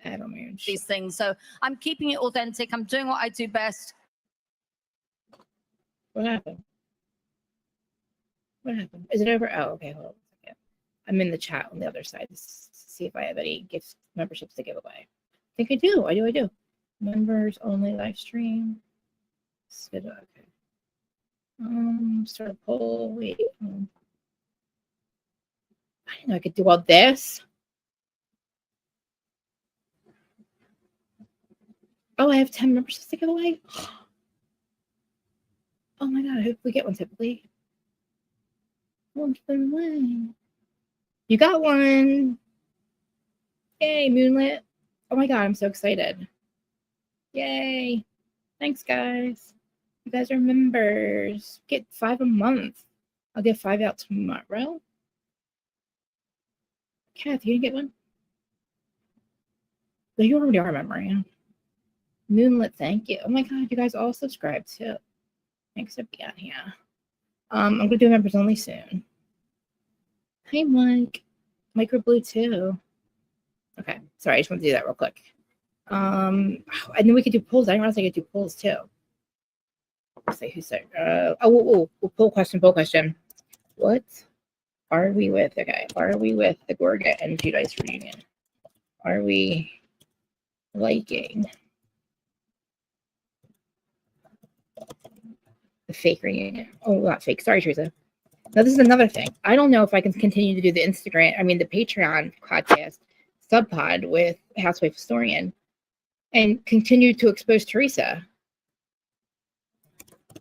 S1: avalanche?
S11: these things. So I'm keeping it authentic. I'm doing what I do best.
S1: What happened? What happened? Is it over? Oh, okay. Hold on a second. I'm in the chat on the other side to see if I have any gift memberships to give away. I think I do. I do. Members only live stream. Okay. Start a poll. Wait. I didn't know I could do all this. Oh, I have 10 memberships to give away. Oh my God, I hope we get one typically. Oh, give them away. You got one. Yay, Moonlit. Oh my God, I'm so excited. Yay. Thanks, guys. You guys are members. Get 5 a month. I'll get 5 out tomorrow. Kath, you didn't get one? No, you already are a member, yeah. Moonlit, thank you. Oh my God, you guys all subscribe too. Thanks for being here. I'm gonna do members only soon. Hi, Mike. Micro Blue too. Okay, sorry, I just want to do that real quick. And then we could do polls. I didn't realize I could do polls too. Let's see who said. Poll question. What are we with? Okay, are we with the Gorga and Judice reunion? Are we liking the fake reunion? Oh, not fake. Sorry, Teresa. Now, this is another thing. I don't know if I can continue to do the Patreon podcast subpod with Housewife Historian and continue to expose Teresa.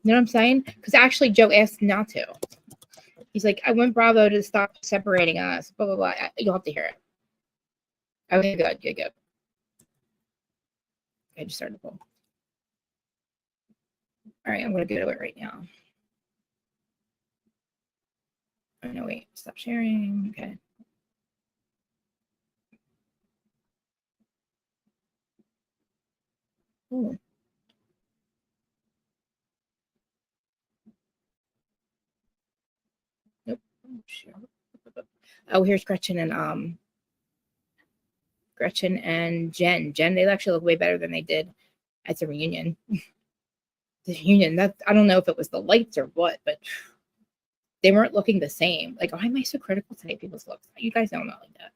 S1: You know what I'm saying? Because actually, Joe asked not to. He's like, I want Bravo to stop separating us, blah, blah, blah. You'll have to hear it. Okay, good. I just started the poll. All right, I'm going to go to it right now. Oh, no, wait. Stop sharing. Okay. Ooh. Nope. Oh, shit. Oh, here's Gretchen and Jen. They actually look way better than they did at the reunion. The reunion, that I don't know if it was the lights or what, but they weren't looking the same. Like, why am I so critical today? People's looks. You guys know I'm not like that.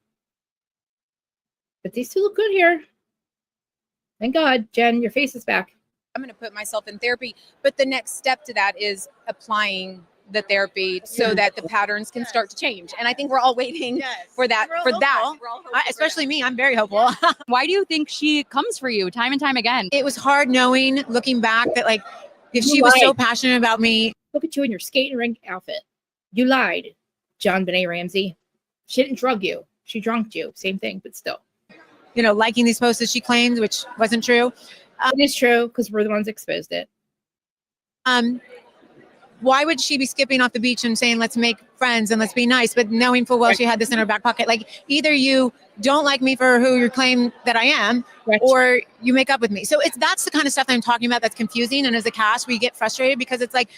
S1: But these two look good here. Thank God, Jen, your face is back.
S16: I'm going to put myself in therapy, but the next step to that is applying the therapy so that the patterns can start to change. And I think we're all waiting for that. Especially me, I'm very hopeful.
S17: Why do you think she comes for you time and time again?
S16: It was hard knowing, looking back, that like if she was so passionate about me.
S1: Look at you in your skating rink outfit. You lied, John Benet Ramsey. She didn't drug you. She drunked you. Same thing, but still.
S16: You know, liking these posts as she claimed, which wasn't true.
S1: It is true because we're the ones exposed it.
S16: Why would she be skipping off the beach and saying, let's make friends and let's be nice, but knowing full well she had this in her back pocket? Like, either you don't like me for who you claim that I am, or you make up with me. So that's the kind of stuff that I'm talking about that's confusing. And as a cast, we get frustrated because it's like,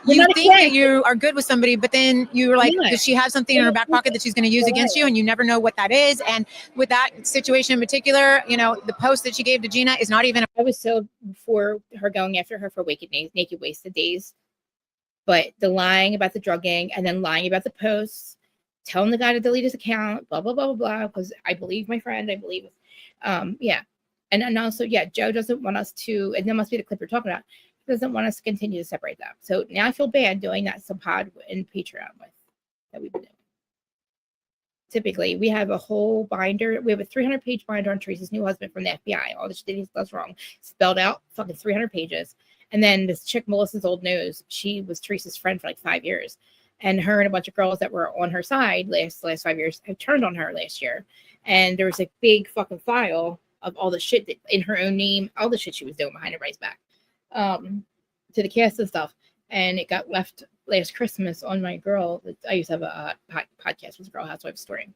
S16: you think that you are good with somebody, but then you're like, does she have something in her back pocket that she's going to use against you? And you never know what that is. And with that situation in particular, you know, the post that she gave to Gina is not even.
S1: I was so for her going after her for naked wasted days. But the lying about the drugging and then lying about the posts, telling the guy to delete his account, blah, blah, blah, blah, blah, because I believe my friend, yeah. And also, yeah, Joe doesn't want us to, and that must be the clip we're talking about, doesn't want us to continue to separate them. So now I feel bad doing that some pod and Patreon that we've been doing. Typically, we have a whole binder. We have a 300-page binder on Teresa's new husband from the FBI. All the shit he does wrong. Spelled out, fucking 300 pages. And then this chick, Melissa's old news, she was Teresa's friend for like 5 years. And her and a bunch of girls that were on her side last 5 years have turned on her last year. And there was a big fucking file of all the shit that, in her own name, all the shit she was doing behind everybody's back. To the cast and stuff, and it got left last Christmas on my girl. I used to have a podcast with a Girl Housewife story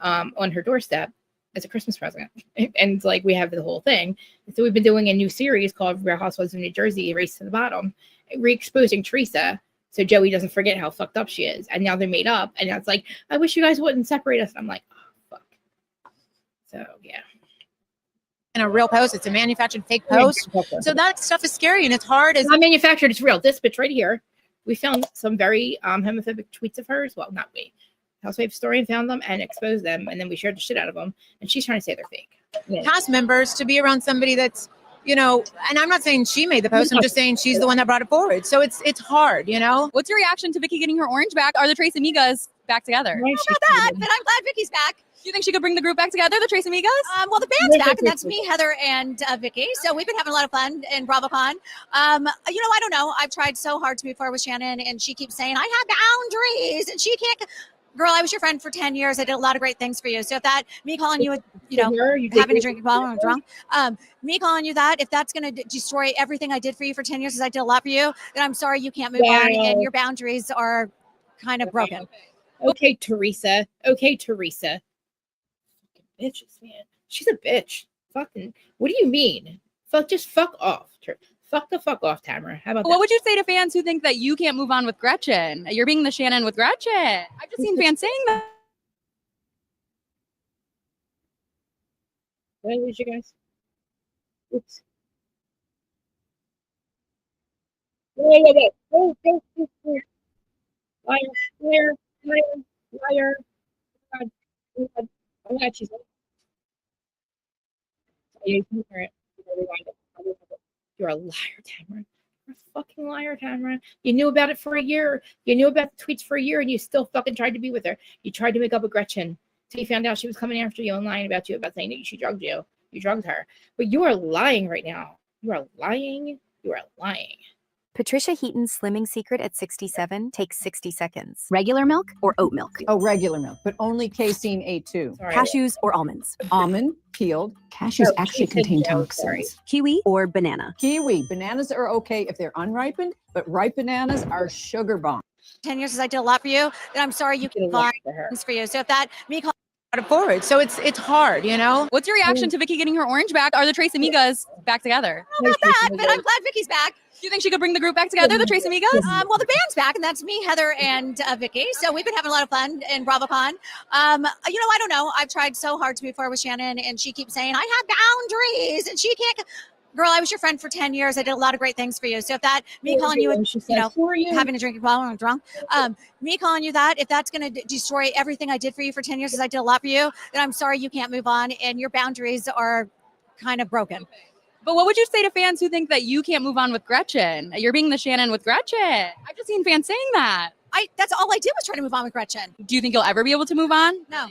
S1: on her doorstep as a Christmas present, and like we have the whole thing. And so we've been doing a new series called Real Housewives of New Jersey, Race to the Bottom, re-exposing Teresa, so Joey doesn't forget how fucked up she is. And now they're made up, and now it's like, I wish you guys wouldn't separate us. And I'm like, oh fuck. So yeah.
S16: In a real post, it's a manufactured fake post. So that stuff is scary and it's hard.
S1: It's not manufactured, it's real. This bitch right here, we found some very homophobic tweets of hers. Well, not we. Housewife historian found them and exposed them, and then we shared the shit out of them. And she's trying to say they're fake. Yeah.
S16: Cast members to be around somebody that's, you know, and I'm not saying she made the post. I'm just saying she's the one that brought it forward. So it's hard, you know.
S17: What's your reaction to Vicky getting her orange back? Are the Trace Amigas back together?
S18: I don't know about that, but I'm glad Vicky's back.
S17: Do you think she could bring the group back together, the Trace Amigas?
S18: Well, the band's back, and that's me, Heather, and Vicky. So we've been having a lot of fun in BravoCon. I don't know. I've tried so hard to move forward with Shannon, and she keeps saying, I have boundaries, and she can't. Girl, I was your friend for 10 years. I did a lot of great things for you. So if that, me calling you, having a drink while I'm drunk, me calling you that, if that's going to destroy everything I did for you for 10 years, because I did a lot for you, then I'm sorry you can't move on, and your boundaries are kind of broken.
S1: Okay, Teresa. Bitches, man. She's a bitch. Fucking, what do you mean? Just fuck off. Fuck the fuck off, Tamara. How about that?
S17: What would you say to fans who think that you can't move on with Gretchen? You're being the Shannon with Gretchen. I've just seen fans saying that.
S1: Did I lose you guys? Oops. Wait. Oh, liar. God. Oh, God, she's you can hear it. You're a liar, Tamara. You're a fucking liar, Tamara. You knew about it for a year. You knew about the tweets for a year, and you still fucking tried to be with her. You tried to make up with Gretchen. So you found out she was coming after you and lying about you, about saying that she drugged you. You drugged her. But you are lying right now. You are lying.
S19: Patricia Heaton's slimming secret at 67 takes 60 seconds. Regular milk or oat milk?
S20: Oh, regular milk, but only casein A2.
S19: Cashews or almonds?
S20: Almond, peeled. Cashews actually contain toxins.
S19: Kiwi or banana?
S20: Kiwi. Bananas are okay if they're unripened, but ripe bananas are sugar bombs.
S18: 10 years since I did a lot for you, then I'm sorry you can find things for you. So if that, me calling
S16: forward. So it's hard, you know?
S17: What's your reaction to Vicky getting her orange back? Are the Trace Amigas back together?
S18: I don't know about that, but I'm glad Vicky's back.
S17: Do you think she could bring the group back together, the Trace Amigas?
S18: Well, the band's back, and that's me, Heather, and Vicky. So we've been having a lot of fun in BravoCon. I don't know. I've tried so hard to move forward with Shannon, and she keeps saying, I have boundaries, and she can't. Girl, I was your friend for 10 years. I did a lot of great things for you. So if that, me calling you, having a drink while I'm drunk, me calling you that, if that's going to destroy everything I did for you for 10 years, because I did a lot for you, then I'm sorry you can't move on, and your boundaries are kind of broken.
S17: But what would you say to fans who think that you can't move on with Gretchen? You're being the Shannon with Gretchen. I've just seen fans saying that.
S18: That's all I did was try to move on with Gretchen.
S17: Do you think you'll ever be able to move on?
S18: No.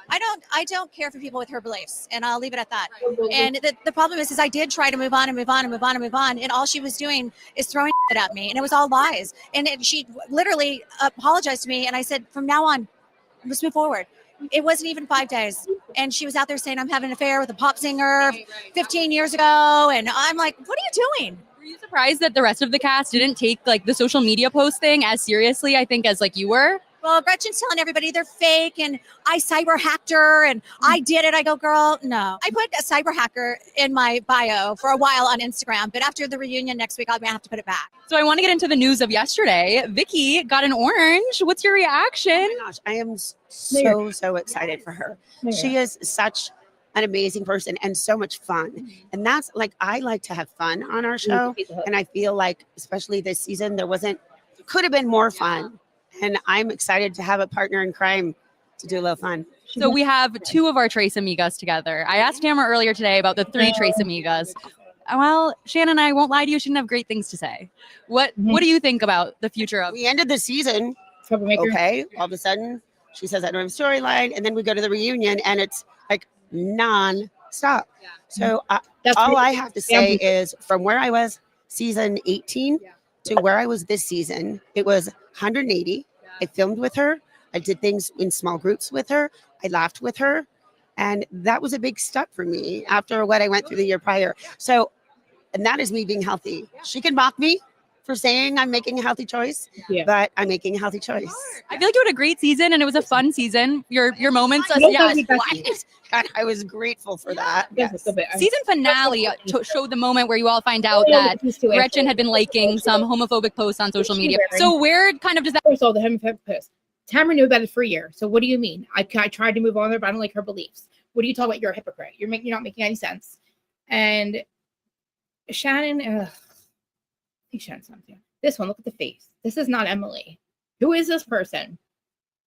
S18: I don't care for people with her beliefs, and I'll leave it at that. And the problem is I did try to move on, and all she was doing is throwing it at me, and it was all lies. And she literally apologized to me, and I said, from now on, let's move forward. It wasn't even 5 days, and she was out there saying I'm having an affair with a pop singer 15 years ago, and I'm like, what are you doing?
S17: Were you surprised that the rest of the cast didn't take like the social media post thing as seriously, I think, as like you were?
S18: Well, Gretchen's telling everybody they're fake, and I cyber hacked her, and I did it. I go, girl, no. I put a cyber hacker in my bio for a while on Instagram, but after the reunion next week, I'm gonna have to put it back.
S17: So I want to get into the news of yesterday. Vicky got an orange. What's your reaction?
S7: Oh my gosh, I am so excited for her. She is such an amazing person and so much fun. And that's like, I like to have fun on our show. And I feel like, especially this season, could have been more fun. And I'm excited to have a partner in crime to do a little fun.
S17: So we have 2 of our Trace Amigas together. I asked Tamara earlier today about the 3 Trace Amigas. Well, Shannon, I won't lie to you, she didn't have great things to say. What do you think about the future of?
S7: We ended the season. Okay. All of a sudden, she says I don't have a storyline, and then we go to the reunion, and it's like non-stop. So all I have to say is, from where I was season 18 to where I was this season, it was 180. I filmed with her. I did things in small groups with her. I laughed with her. And that was a big step for me after what I went through the year prior. So, and that is me being healthy. She can mock me for saying I'm making a healthy choice, but I'm making a healthy choice.
S17: I feel like you had a great season, and it was a fun season. Your moments,
S7: And I was grateful for that. Yes.
S17: Season finale showed the moment where you all find out that Gretchen had been liking some homophobic posts on social media. So where kind of does that?
S1: First of all, the homophobic post. Tamara knew about it for a year. So what do you mean? I tried to move on there, but I don't like her beliefs. What are you talking about? You're a hypocrite. You're not making any sense. And Shannon, I think Shannon's something. This one, look at the face. This is not Emily. Who is this person?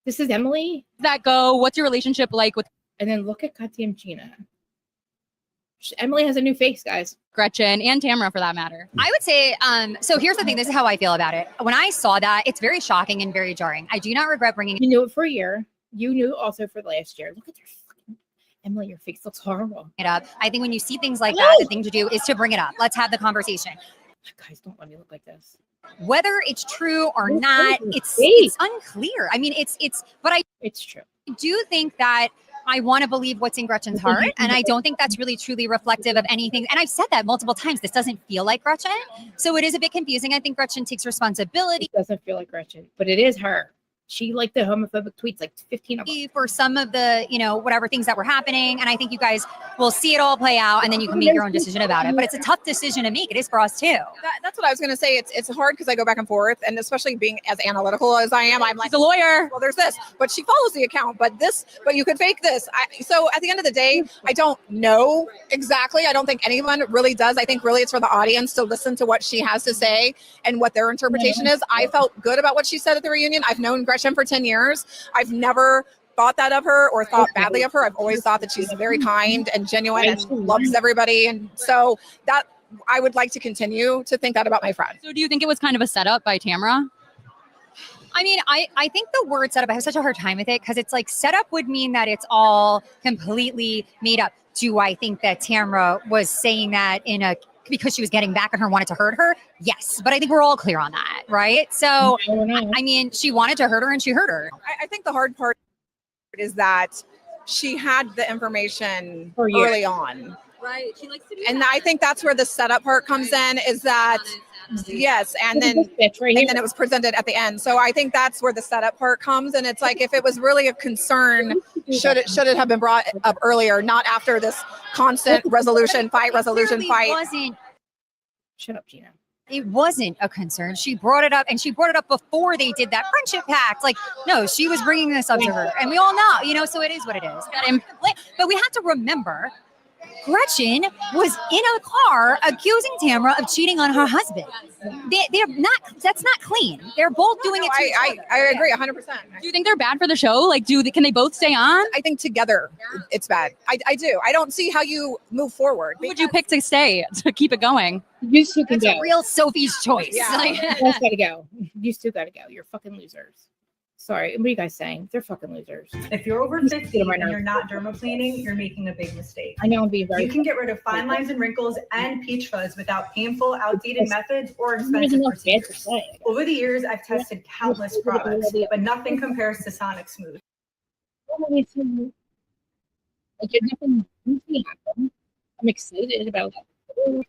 S1: This is Emily.
S17: That go. What's your relationship like with?
S1: And then look at goddamn Gina. Emily has a new face, guys.
S17: Gretchen and Tamara, for that matter.
S21: I would say, so here's the thing. This is how I feel about it. When I saw that, it's very shocking and very jarring. I do not regret bringing.
S1: You knew it for a year. You knew also for last year. Look at your fucking Emily. Your face looks horrible.
S21: It up. I think when you see things like that, the thing to do is to bring it up. Let's have the conversation.
S1: Guys, don't let me look like this.
S21: Whether it's true or not, it's unclear. I mean, but
S1: it's true.
S21: I do think that I want to believe what's in Gretchen's heart, and I don't think that's really truly reflective of anything. And I've said that multiple times. This doesn't feel like Gretchen, so it is a bit confusing. I think Gretchen takes responsibility.
S1: It doesn't feel like Gretchen, but it is her. She liked the homophobic tweets, like 15 of them.
S21: For some of the, whatever things that were happening. And I think you guys will see it all play out, and then you can make your own decision about it. But it's a tough decision to make. It is for us too.
S22: That's what I was going to say. It's hard because I go back and forth, and especially being as analytical as I am, I'm like,
S17: she's a lawyer.
S22: Well, there's this, but she follows the account, but you could fake this. So at the end of the day, I don't know exactly. I don't think anyone really does. I think really it's for the audience to listen to what she has to say and what their interpretation is. I felt good about what she said at the reunion. I've known Gretchen for 10 years. I've never thought that of her or thought badly of her. I've always thought that she's very kind and genuine and loves everybody. And so that I would like to continue to think that about my friend.
S17: So do you think it was kind of a setup by Tamara?
S21: I mean, I think the word setup, I have such a hard time with it because it's like setup would mean that it's all completely made up. Do I think that Tamara was saying that because she was getting back at her, wanted to hurt her? Yes. But I think we're all clear on that, right? So, I mean, she wanted to hurt her and she hurt her.
S22: I think the hard part is that she had the information early on.
S12: Right. She likes to do
S22: And I think that's where the setup part comes in, is that yes, and then it was presented at the end. So I think that's where the setup part comes. And it's like, if it was really a concern, should it have been brought up earlier, not after this constant resolution fight.
S21: It wasn't.
S1: Shut up, Gina.
S21: It wasn't a concern. She brought it up, and she brought it up before they did that friendship pact. Like, no, she was bringing this up to her, and we all know, so it is what it is. But we have to remember, Gretchen was in a car accusing Tamara of cheating on her husband. They're not. That's not clean. They're both doing it.
S22: I agree 100%.
S17: Do you think they're bad for the show? Like, can they both stay on?
S22: I think together it's bad. I do. I don't see how you move forward.
S17: Who would you pick to stay to keep it going?
S1: You two can
S21: That's
S1: go.
S21: a real Sophie's choice.
S22: Yeah.
S21: Like,
S1: You guys gotta go. You still gotta go. You're fucking losers. Sorry. What are you guys saying? They're fucking losers.
S2: If you're over
S1: You
S2: 50
S1: get on my
S2: and you're
S1: nerves.
S2: not dermaplaning, you're making a big mistake.
S1: I know I'm being very.
S2: You can get rid of fine lines and wrinkles and peach fuzz without painful, outdated methods or expensive procedures. Over the years, I've tested countless products, but nothing compares to Sonic Smooth.
S1: Like, nothing happen. I'm excited about that.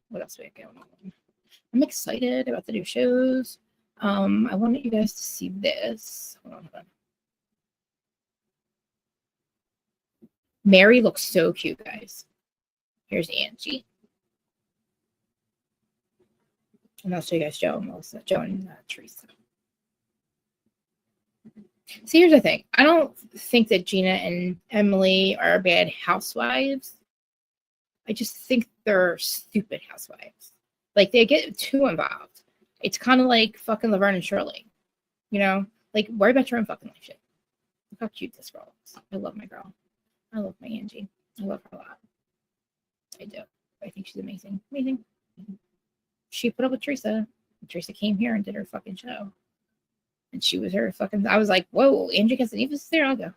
S1: What else do we have going on? I'm excited about the new shows. I wanted you guys to see this. Hold on. Mary looks so cute, guys. Here's Angie. And I'll show you guys Joe and Melissa, Joe and Teresa. See, here's the thing. I don't think that Gina and Emily are bad housewives. I just think they're stupid housewives. Like, they get too involved. It's kind of like fucking Laverne and Shirley. Like, worry about your own fucking life shit. Look how cute this girl is. I love my girl. I love my Angie. I love her a lot. I do. I think she's amazing. Amazing. She put up with Teresa. Teresa came here and did her fucking show. And she was her fucking, I was like, whoa, Angie gets an even there. I'll go.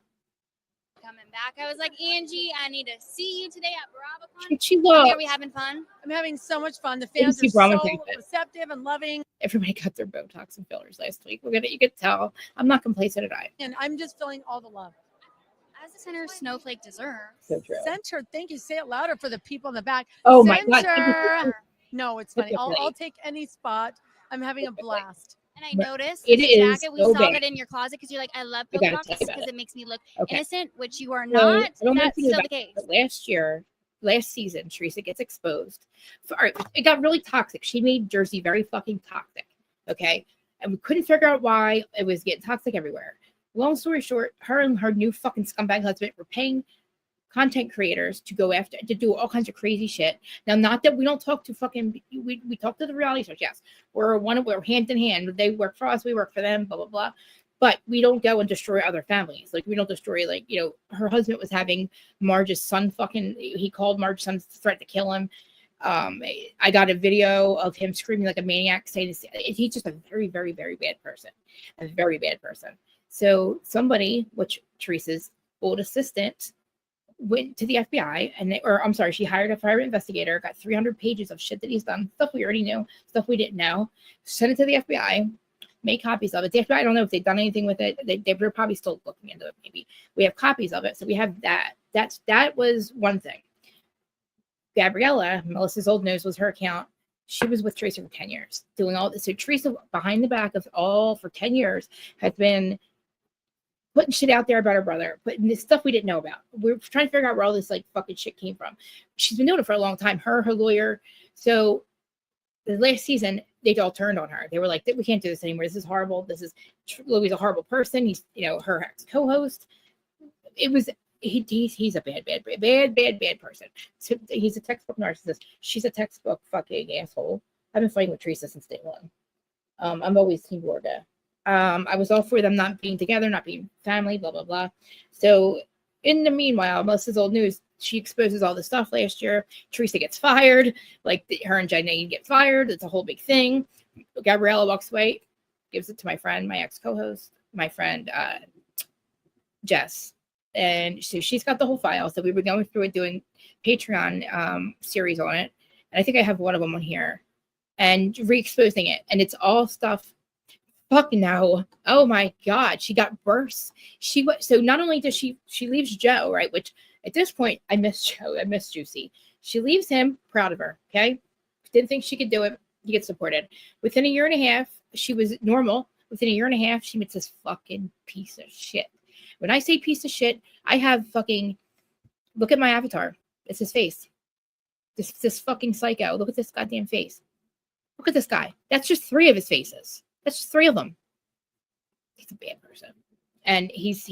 S3: Coming back. I was like, Angie, I need to see you today at BravoCon.
S1: She loves.
S3: Are we having fun?
S23: I'm having so much fun. The
S1: Didn't
S23: fans
S1: see
S23: are
S1: Brahma
S23: so
S1: take it.
S23: receptive and loving.
S1: Everybody got their Botox and fillers last week. You could tell. I'm not complacent at all.
S23: And I'm just feeling all the love.
S3: As the center Snowflake deserves.
S1: So true.
S23: Center, thank you. Say it louder for the people in the back.
S1: Oh my God.
S23: Center. No, it's funny.
S1: Look at
S23: I'll
S1: me.
S23: take any spot. I'm having a blast.
S3: And I noticed
S1: It
S3: the
S1: is
S3: jacket we
S1: so
S3: saw
S1: bad.
S3: that in your closet because you're like, I love
S1: I
S3: polka
S1: gotta
S3: dots
S1: tell you about
S3: because
S1: it.
S3: it makes me look
S1: Okay.
S3: innocent, which you are
S1: So,
S3: not.
S1: I don't know
S3: That's
S1: if you know
S3: still the
S1: about
S3: case.
S1: it, but last season, Teresa gets exposed. All right, it got really toxic. She made Jersey very fucking toxic. Okay. And we couldn't figure out why it was getting toxic everywhere. Long story short, her and her new fucking scumbag husband were paying content creators to go after, to do all kinds of crazy shit. Now, not that we don't talk to fucking, we talk to the reality stars. Yes. We're hand in hand. They work for us. We work for them, blah, blah, blah. But we don't go and destroy other families. Like, we don't destroy, like, her husband was having Marge's son he called Marge's son to threat to kill him. I got a video of him screaming like a maniac, saying he's just a very, very, very bad person. A very bad person. So somebody, which Teresa's old assistant, went to the FBI she hired a private investigator, got 300 pages of shit that he's done, stuff we already knew, stuff we didn't know, sent it to the FBI, made copies of it. The FBI, I don't know if they've done anything with it. They're probably still looking into it. Maybe we have copies of it. So we have that. That was one thing. Gabriella, Melissa's old news, was her account. She was with Teresa for 10 years doing all this. So Teresa, behind the back of all for 10 years, has been putting shit out there about her brother, putting this stuff we didn't know about. We're trying to figure out where all this like fucking shit came from. She's been doing it for a long time. Her lawyer. So the last season, they all turned on her. They were like, we can't do this anymore. This is horrible. Louis a horrible person. He's, her ex co-host. It was, he's a bad person. So he's a textbook narcissist. She's a textbook fucking asshole. I've been fighting with Teresa since day one. I'm always Team Gorga. I was all for them not being together, not being family, blah, blah, blah. So in the meanwhile, Melissa's old news, she exposes all this stuff last year. Teresa gets fired. Like, her and Janae get fired. It's a whole big thing. Gabriella walks away, gives it to my friend, my ex-co-host, my friend, Jess. And so she's got the whole file. So we were going through it, doing Patreon series on it. And I think I have one of them on here. And re-exposing it. And it's all stuff Fuck no. Oh my God. She got bursts. So not only does she leaves Joe, right? Which at this point, I miss Joe. I miss Juicy. She leaves him, proud of her. Okay. Didn't think she could do it. You get supported. Within a year and a half, she was normal. Within a year and a half, she meets this fucking piece of shit. When I say piece of shit, I have fucking, look at my avatar. It's his face. This fucking psycho. Look at this goddamn face. Look at this guy. That's just 3 of his faces. That's just 3 of them. He's a bad person. And he's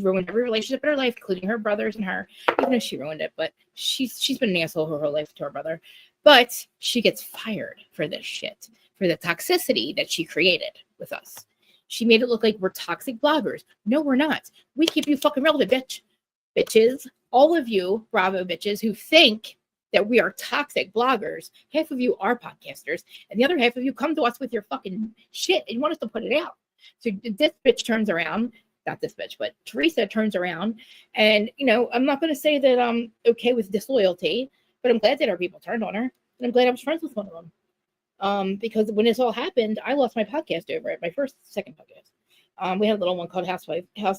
S1: ruined every relationship in her life, including her brothers and her, even if she ruined it. But she's been an asshole her whole life to her brother. But she gets fired for this shit, for the toxicity that she created with us. She made it look like we're toxic bloggers. No, we're not. We keep you fucking relevant, bitches. All of you, Bravo bitches, who think that we are toxic bloggers. Half of you are podcasters, and the other half of you come to us with your fucking shit and you want us to put it out. So this bitch turns around, not this bitch, but Teresa turns around, and I'm not going to say that I'm okay with disloyalty, but I'm glad that our people turned on her, and I'm glad I was friends with one of them. Because when this all happened, I lost my podcast over it, my second podcast. We had a little one called Housewives and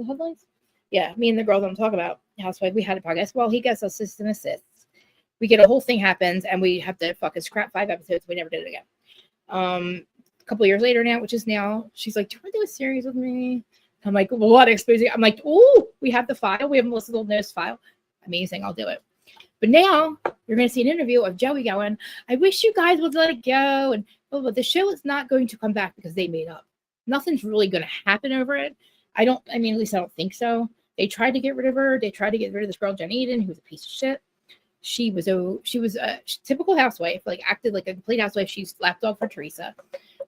S1: Headlines. Yeah, me and the girl that I'm talking about, Housewife, we had a podcast. Well, he gets assistant assists. We get a whole thing happens, and we have to fucking scrap 5 episodes. We never did it again. A couple of years later now, which is now, she's like, do you want to do a series with me? I'm like, well, what exposing? I'm like, oh, we have the file. We have Melissa Goldnose file. Amazing. I'll do it. But now you're going to see an interview of Joey going, I wish you guys would let it go. And but the show is not going to come back because they made up. Nothing's really going to happen over it. At least I don't think so. They tried to get rid of her. They tried to get rid of this girl, Jen Eden, who was a piece of shit. She was a typical housewife, like acted like a complete housewife. She's lapdog for Teresa.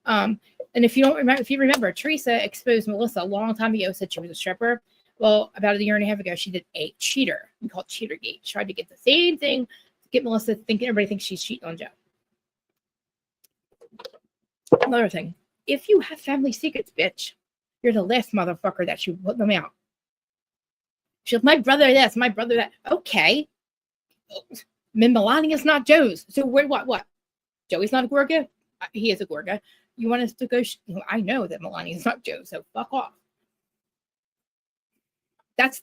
S1: And if you remember, Teresa exposed Melissa a long time ago, said she was a stripper. Well, about a year and a half ago, she did a cheater. We call it Cheatergate. She tried to get the same thing, get Melissa thinking everybody thinks she's cheating on Joe. Another thing, if you have family secrets, bitch, you're the last motherfucker that should put them out. She's like, my brother this, my brother that. Okay. Melania's not Joe's. So what? Joey's not a Gorga? He is a Gorga. You want us to go? I know that Melania's not Joe, so fuck off. That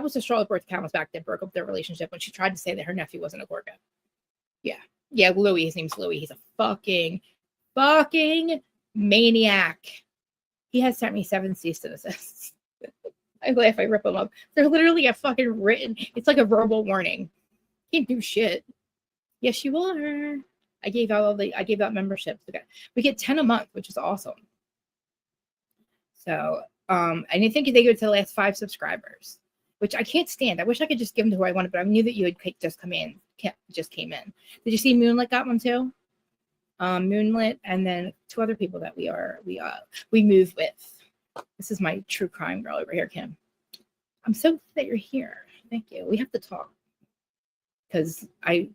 S1: was the straw that broke the camel's back that broke up their relationship when she tried to say that her nephew wasn't a Gorga. Yeah, Louis. His name's Louis. He's a fucking maniac. He has sent me 7 cease and desists. I laugh. I rip them up. They're literally a fucking written. It's like a verbal warning. Can't do shit. Yes, you are. I gave out memberships. We get 10 a month, which is awesome. So, and I think they go to the last 5 subscribers, which I can't stand. I wish I could just give them to who I wanted, but I knew that you had just came in. Did you see Moonlit got one too? Moonlit, and then 2 other people that we move with. This is my true crime girl over here, Kim. I'm so glad that you're here. Thank you. We have to talk because I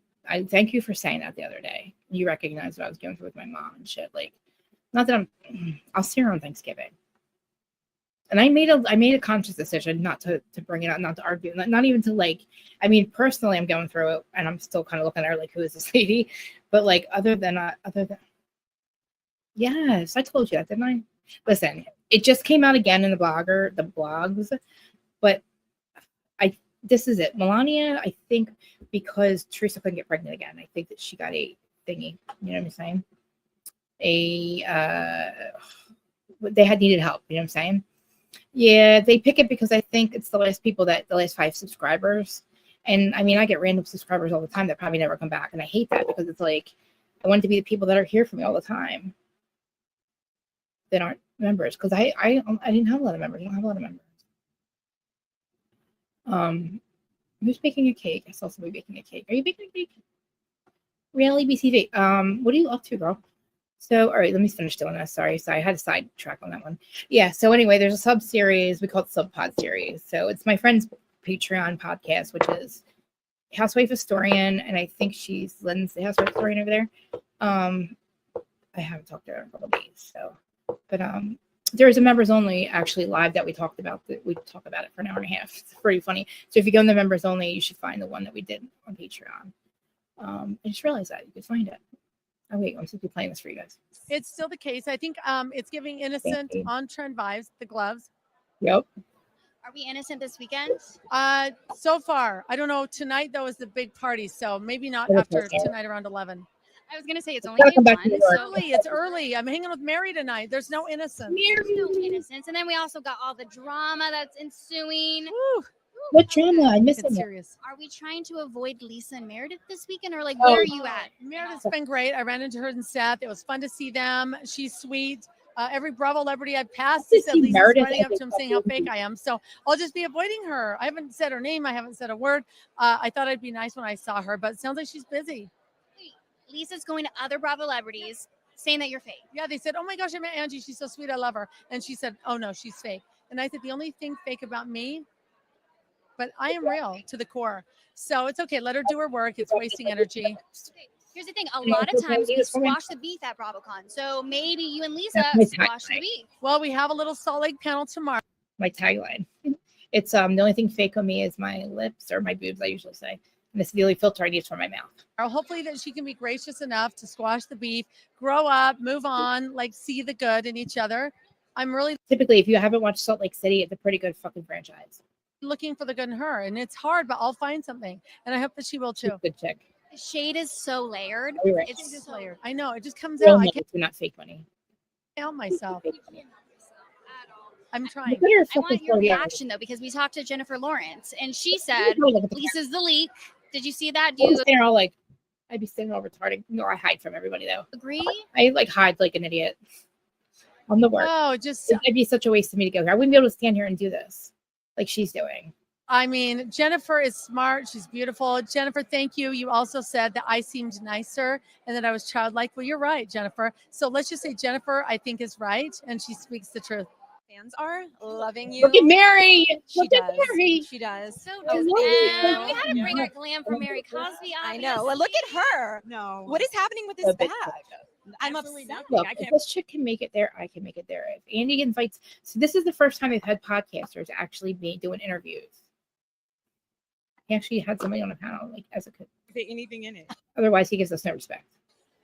S1: thank you for saying that the other day. You recognized what I was going through with my mom and shit. Like, not that I'll see her on Thanksgiving. And I made a conscious decision not to bring it up, not to argue, not even to personally I'm going through it and I'm still kind of looking at her like, who is this lady? But like, other than yes, I told you that, didn't I? Listen, it just came out again in the blogs, but this is it. Melania, I think because Teresa couldn't get pregnant again, I think that she got a thingy, you know what I'm saying? They had needed help, you know what I'm saying? Yeah, they pick it because I think it's the last 5 subscribers. And I get random subscribers all the time that probably never come back. And I hate that because it's like, I want it to be the people that are here for me all the time that aren't members. Because I didn't have a lot of members. I don't have a lot of members. Who's baking a cake? I saw somebody baking a cake. Are you baking a cake? Really, BCV? What are you up to, girl? So, all right, let me finish doing this. Sorry, I had a sidetrack on that one. Yeah, so anyway, there's a sub-series. We call it Sub-Pod Series. So it's my friend's Patreon podcast, which is Housewife Historian, and I think she's Lindsay, Housewife Historian over there. I haven't talked to her in a couple of days, so. But there is a members only actually live that we talked about. We talk about it for an hour and a half. It's pretty funny. So if you go in the members only, you should find the one that we did on Patreon. I just realized that you could find it. Oh wait, I'm supposed to be playing this for you guys.
S23: It's still the case. I think it's giving innocent
S1: you.
S23: on trend vibes, the gloves.
S1: Yep.
S3: Are we innocent this weekend?
S23: So far. I don't know. Tonight though is the big party, so maybe not
S1: Oh,
S23: after
S1: okay.
S23: tonight around 11.
S3: I was gonna say it's only
S1: Gotta
S3: day
S1: come back to
S3: one,
S1: New York.
S3: so
S23: It's early. I'm hanging with Mary tonight. There's no innocence.
S3: there's no innocence. And then we also got all the drama that's ensuing.
S1: What drama? I missed it.
S23: Serious.
S3: Are we trying to avoid Lisa and Meredith this weekend, or like
S1: Oh.
S3: where are you at?
S23: Meredith's been great. I ran into her and Seth. It was fun to see them. She's sweet. Every Bravo celebrity I've passed, they said
S1: see
S23: Lisa's
S1: Meredith
S23: running up
S1: as
S23: to him
S1: a
S23: saying how fake I am. So I'll just be avoiding her. I haven't said her name. I haven't said a word. I thought I'd be nice when I saw her, but it sounds like she's busy.
S3: Lisa's going to other Bravo celebrities saying that you're fake.
S23: Yeah, they said, oh my gosh, I met Angie. She's so sweet. I love her. And she said, oh no, she's fake. And I said, the only thing fake about me, but I am real to the core. So it's okay. Let her do her work. It's wasting energy.
S3: Here's the thing: a lot of times we squash the beef at BravoCon, so maybe you and Lisa
S1: That's my
S3: squash the
S1: tagline.
S3: beef.
S23: Well, we have a little Salt Lake panel tomorrow.
S1: My tagline. It's the only thing fake on me is my lips or my boobs, I usually say. And this is the only filter I use for my mouth.
S23: Hopefully that she can be gracious enough to squash the beef, grow up, move on, like see the good in each other. I'm really
S1: Typically, if you haven't watched Salt Lake City, it's a pretty good fucking franchise.
S23: looking for the good in her, and it's hard, but I'll find something, and I hope that she will too.
S1: Good chick.
S3: The shade is so layered.
S1: You're right.
S23: It's just layered. I know it just comes
S1: Real
S23: out. I
S1: money,
S23: can't
S1: not fake money.
S23: help myself. I'm trying.
S1: Look at her
S3: I
S1: fucking
S3: want your
S1: 40 hours.
S3: reaction though, because we talked to Jennifer Lawrence, and she said
S1: Look at the
S3: Lisa's the leak. Did you see that? Do
S1: I'd be
S3: you
S1: standing all like, I'd be standing all retarded. No, I hide from everybody though.
S3: agree?
S1: I like hide like an idiot. On the work.
S23: Oh, just
S1: It'd be such a waste of me to go here. I wouldn't be able to stand here and do this like she's doing.
S23: I mean, Jennifer is smart. She's beautiful. Jennifer, thank you. You also said that I seemed nicer and that I was childlike. Well, you're right, Jennifer. So let's just say Jennifer, I think, is right, and she speaks the truth.
S5: Fans are loving you.
S1: Look at Mary.
S5: She
S1: Look
S5: does.
S1: at Mary.
S5: She does.
S3: So
S1: I
S3: does
S1: love
S3: Em.
S1: it.
S3: We had to bring our glam from Mary Cosby.
S5: I know. Well, look at her.
S6: No.
S5: What is happening with this
S1: No,
S5: bag?
S1: but-
S5: I'm
S6: Absolutely
S5: upset.
S6: nothing.
S1: Look,
S6: I
S1: if
S6: can't.
S1: this chick can make it there, I can make it there. If Andy invites, so this is the first time I've had podcasters actually be doing interviews. He actually had somebody on a panel, like as a kid.
S6: Fit anything in it.
S1: Otherwise, he gives us no respect.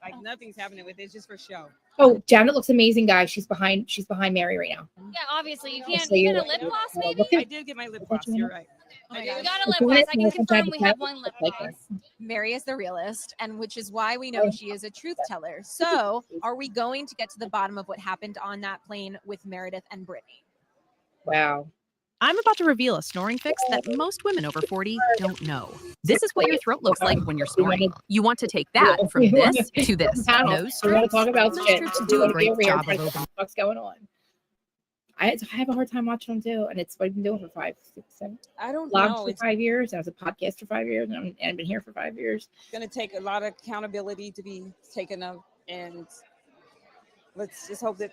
S6: Like nothing's happening with it. It's just for show.
S1: Oh, Janet looks amazing, guys. She's behind Mary right now.
S3: Yeah, obviously you can't.
S1: So
S3: You
S1: you're
S3: get a lip
S1: right.
S3: gloss,
S1: Oh,
S3: maybe.
S1: look at-
S6: I did get my lip gloss. You're right.
S3: We got a lip gloss. I can confirm we have one lip gloss.
S5: Mary is the realist, and which is why we know she is a truth teller. So, are we going to get to the bottom of what happened on that plane with Meredith and Brittany?
S1: Wow.
S9: I'm about to reveal a snoring fix that most women over 40 don't know. This is what your throat looks like when you're snoring. You want to take that from this to this. Nose
S1: We want to
S9: strips.
S1: talk about
S9: Nose
S1: shit.
S9: strips
S1: We
S9: do a
S1: wanna be
S9: great
S1: over here
S9: job
S1: and
S9: of
S1: find out what's going on. I have a hard time watching them too, and it's what I've been doing for 5, 6, 7.
S6: I don't
S1: Blogged
S6: know.
S1: for
S6: It's
S1: 5 years. I was a podcast for 5 years, and I've been here for 5 years.
S6: going to take a lot of accountability to be taken up, and let's just hope that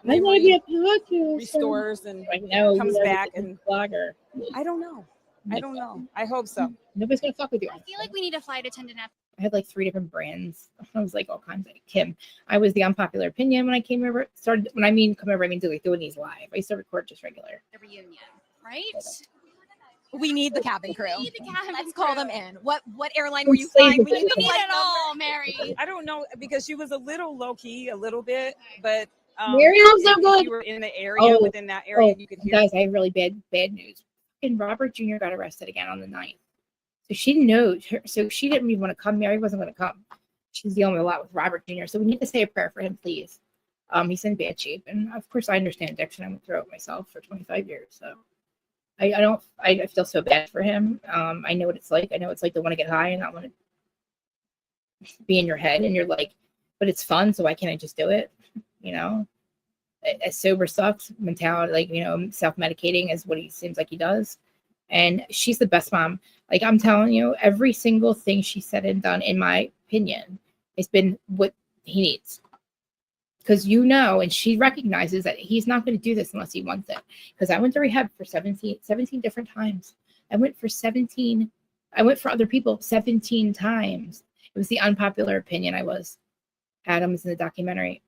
S1: I want to be a
S6: memory
S1: podcaster.
S6: restores and
S1: I know
S6: comes
S1: you are
S6: back.
S1: a
S6: And
S1: blogger.
S6: I don't know. I don't know. I hope so.
S1: Nobody's gonna fuck with you.
S3: I feel like we need a flight attendant at
S1: I had like 3 different brands. I was like all kinds of Kim. I was the unpopular opinion when I came over. When I mean come over, I mean doing these live. I used to record just regular.
S3: the reunion, right?
S5: We need the cabin crew.
S3: We need the cabin
S5: Let's call
S3: crew.
S5: them in. What airline were you
S1: Say
S5: flying?
S1: the
S5: We need the
S3: We need
S5: flight
S3: it all, Mary.
S6: I don't know because she was a little low key, a little bit, but
S1: Mary looks so
S6: if
S1: good.
S6: you were in the area, within that area, you could hear.
S1: Guys, I have really bad news. And Robert Jr. got arrested again on the 9th. So she knows her, so she didn't even want to come. Mary wasn't going to come. She's dealing with a lot with Robert Jr. So we need to say a prayer for him, please. He's in bad shape. And of course I understand addiction. I went through it myself for 25 years. So I feel so bad for him. I know what it's like. I know it's like to want to get high and not want to be in your head. And you're like, but it's fun. So why can't I just do it? You know? A sober sucks mentality, like, you know, self-medicating is what he seems like he does. And she's the best mom. Like I'm telling you, every single thing she said and done, in my opinion, has been what he needs. Because you know, and she recognizes that he's not going to do this unless he wants it. Because I went to rehab for 17 different times. I went for other people 17 times. It was the unpopular opinion. I was. Adam's in the documentary.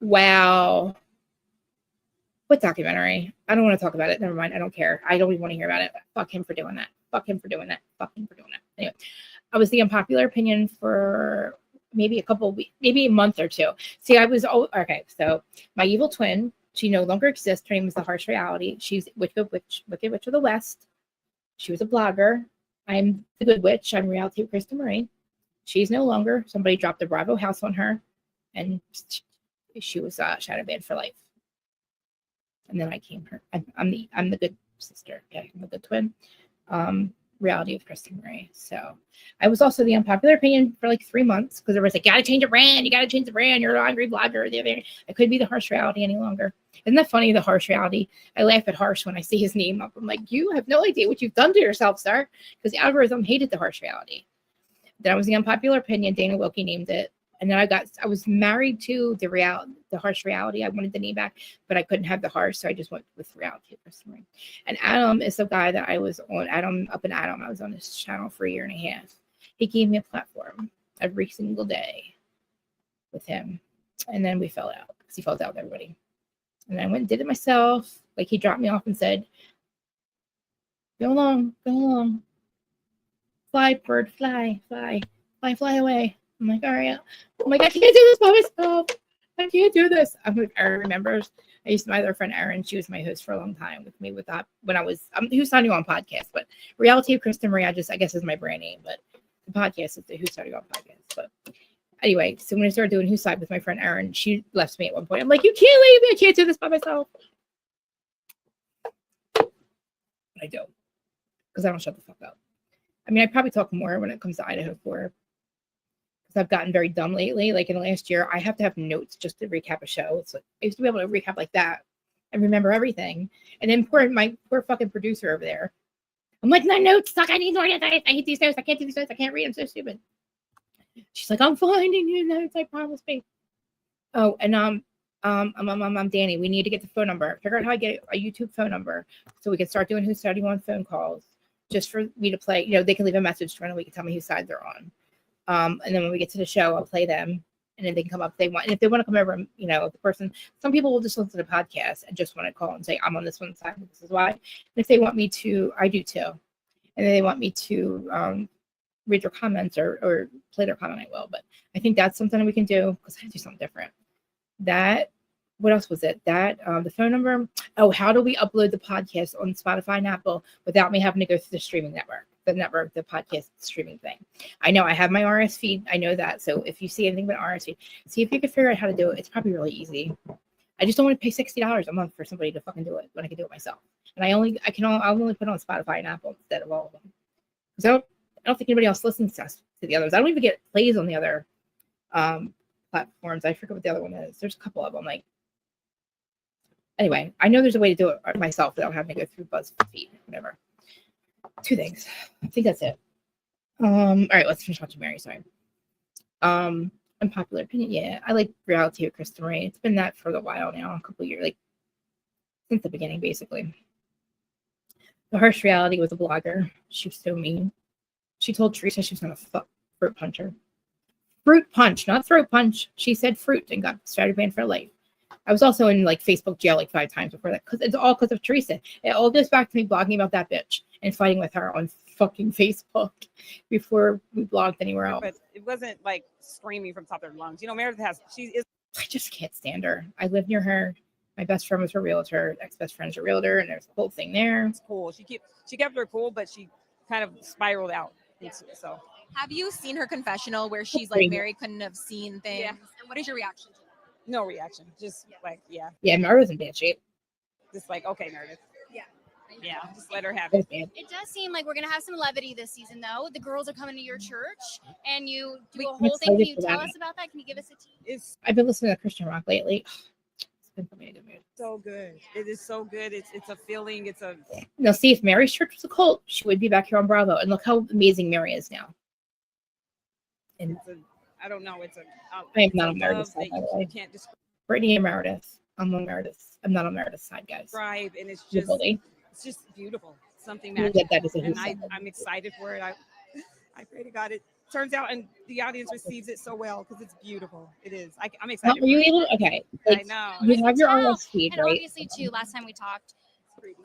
S1: Wow. What documentary? I don't want to talk about it. Never mind. I don't care. I don't even want to hear about it. Fuck him for doing that. fuck him for doing that. Fuck him for doing that. Anyway, I was the unpopular opinion for maybe a couple of weeks, maybe a month or two. See, I was okay. So my evil twin, she no longer exists. Her name is the Harsh Reality. She's Wicked Witch of the West. She was a blogger. I'm the Good Witch. I'm Reality with Krista Marie. She's no longer. Somebody dropped the Bravo house on her, and she was shadow banned for life. And then I came her. I'm the good sister. Yeah, I'm the good twin. Reality with Krista Marie. So I was also the unpopular opinion for like 3 months because there was like, gotta change the brand. You gotta change the brand. You're an angry blogger. I couldn't be the Harsh Reality any longer. Isn't that funny? The Harsh Reality. I laugh at Harsh when I see his name up. I'm like, you have no idea what you've done to yourself, sir. Because the algorithm hated the Harsh Reality. Then I was the unpopular opinion. Dana Wilkie named it. And then I was married to the Harsh Reality. I wanted the name back, but I couldn't have the Harsh, so I just went with Reality. And Adam is the guy that I was on. Adam. I was on his channel for 1.5 years. He gave me a platform every single day with him, and then we fell out because he fell out with everybody. And I went and did it myself. Like he dropped me off and said, "Go along, fly, bird, fly away." I'm like, all right. I'm like, I can't do this by myself. I can't do this. I'm like, Erin remembers. I used to my other friend Erin. She was my host for a long time with me with that when I was Who Started You On podcast, but Reality of Krista Marie, I guess is my brand name, but the podcast is the Who Started You On podcast. But anyway, so when I started doing Who Side with my friend Erin, she left me at one point. I'm like, you can't leave me. I can't do this by myself. But I do because I don't shut the fuck up. I mean, I probably talk more when it comes to Idaho 4. I've gotten very dumb lately. Like in the last year, I have to have notes just to recap a show. It's like I used to be able to recap like that and remember everything. And then my poor fucking producer over there. I'm like, my notes suck. I need more notes. I hate these notes. I can't do these notes. I can't read. I'm so stupid. She's like, I'm finding you notes. I promise me. Oh, and I'm Danny. We need to get the phone number. Figure out how I get a YouTube phone number so we can start doing Who's Starting On phone calls just for me to play. You know, they can leave a message for we can tell me whose side they're on. And then when we get to the show, I'll play them, and then they can come up if they want. And if they want to come over, you know, the person, some people will just listen to the podcast and just want to call and say, I'm on this one side, this is why. And if they want me to, I do too. And then they want me to read their comments or play their comment, I will. But I think that's something that we can do because I do something different. What else was it? The phone number. Oh, how do we upload the podcast on Spotify and Apple without me having to go through the streaming network? The podcast streaming thing. I know I have my RS feed. I know that. So if you see anything but RS feed, see if you can figure out how to do it. It's probably really easy. I just don't want to pay $60 a month for somebody to fucking do it when I can do it myself. And I'll only put it on Spotify and Apple instead of all of them. Because I don't think anybody else listens to the others. I don't even get plays on the other platforms. I forget what the other one is. There's a couple of them. Like anyway, I know there's a way to do it myself without having to go through BuzzFeed, whatever. 2 things. I think that's it. All right, let's finish watching Mary. Sorry. Unpopular opinion. Yeah, I like Reality of Krista Marie. It's been that for a while now, a couple of years, like since the beginning, basically. The Harsh Reality was a blogger. She was so mean. She told Teresa she was gonna fruit punch her. Fruit punch, not throat punch. She said fruit and got started banned for life. I was also in like Facebook jail like 5 times before that because it's all because of Teresa. It all goes back to me blogging about that bitch and fighting with her on fucking Facebook before we blogged anywhere else.
S4: But it wasn't like screaming from top of her lungs. You know, Meredith
S1: I just can't stand her. I live near her. My best friend was her realtor. Ex-best friend's a realtor, and there's a whole thing there.
S4: It's cool. She kept her cool, but she kind of spiraled out. So
S5: have you seen her confessional where she's like Mary couldn't have seen things? Yeah. And what is your reaction to that?
S4: No reaction. Just like, yeah.
S1: Yeah, Meredith's in bad shape.
S4: Just like, okay, Meredith. Yeah, just let her have
S1: it.
S3: It does seem like we're going to have some levity this season, though. The girls are coming to your church, and you do a whole thing. Can you tell us about that? Can you give us a tease?
S1: I've been listening to Christian rock lately. It's been putting me in a good mood.
S4: So good. It is so good. It's a feeling. It's a.
S1: Now, see, if Mary's church was a cult, she would be back here on Bravo. And look how amazing Mary is now. And
S4: I don't know.
S1: I am not on Meredith's side, by the way. Brittany and Meredith. I'm on Meredith's. I'm not on Meredith's side, guys.
S4: Right, and it's just beautiful. Something that and I'm excited for it. I pray to God it turns out and the audience receives it so well because it's beautiful. It is. I'm excited.
S1: Are you able? Okay.
S4: I know.
S1: You have your RS feed,
S3: and
S1: right?
S3: obviously, too, last time we talked.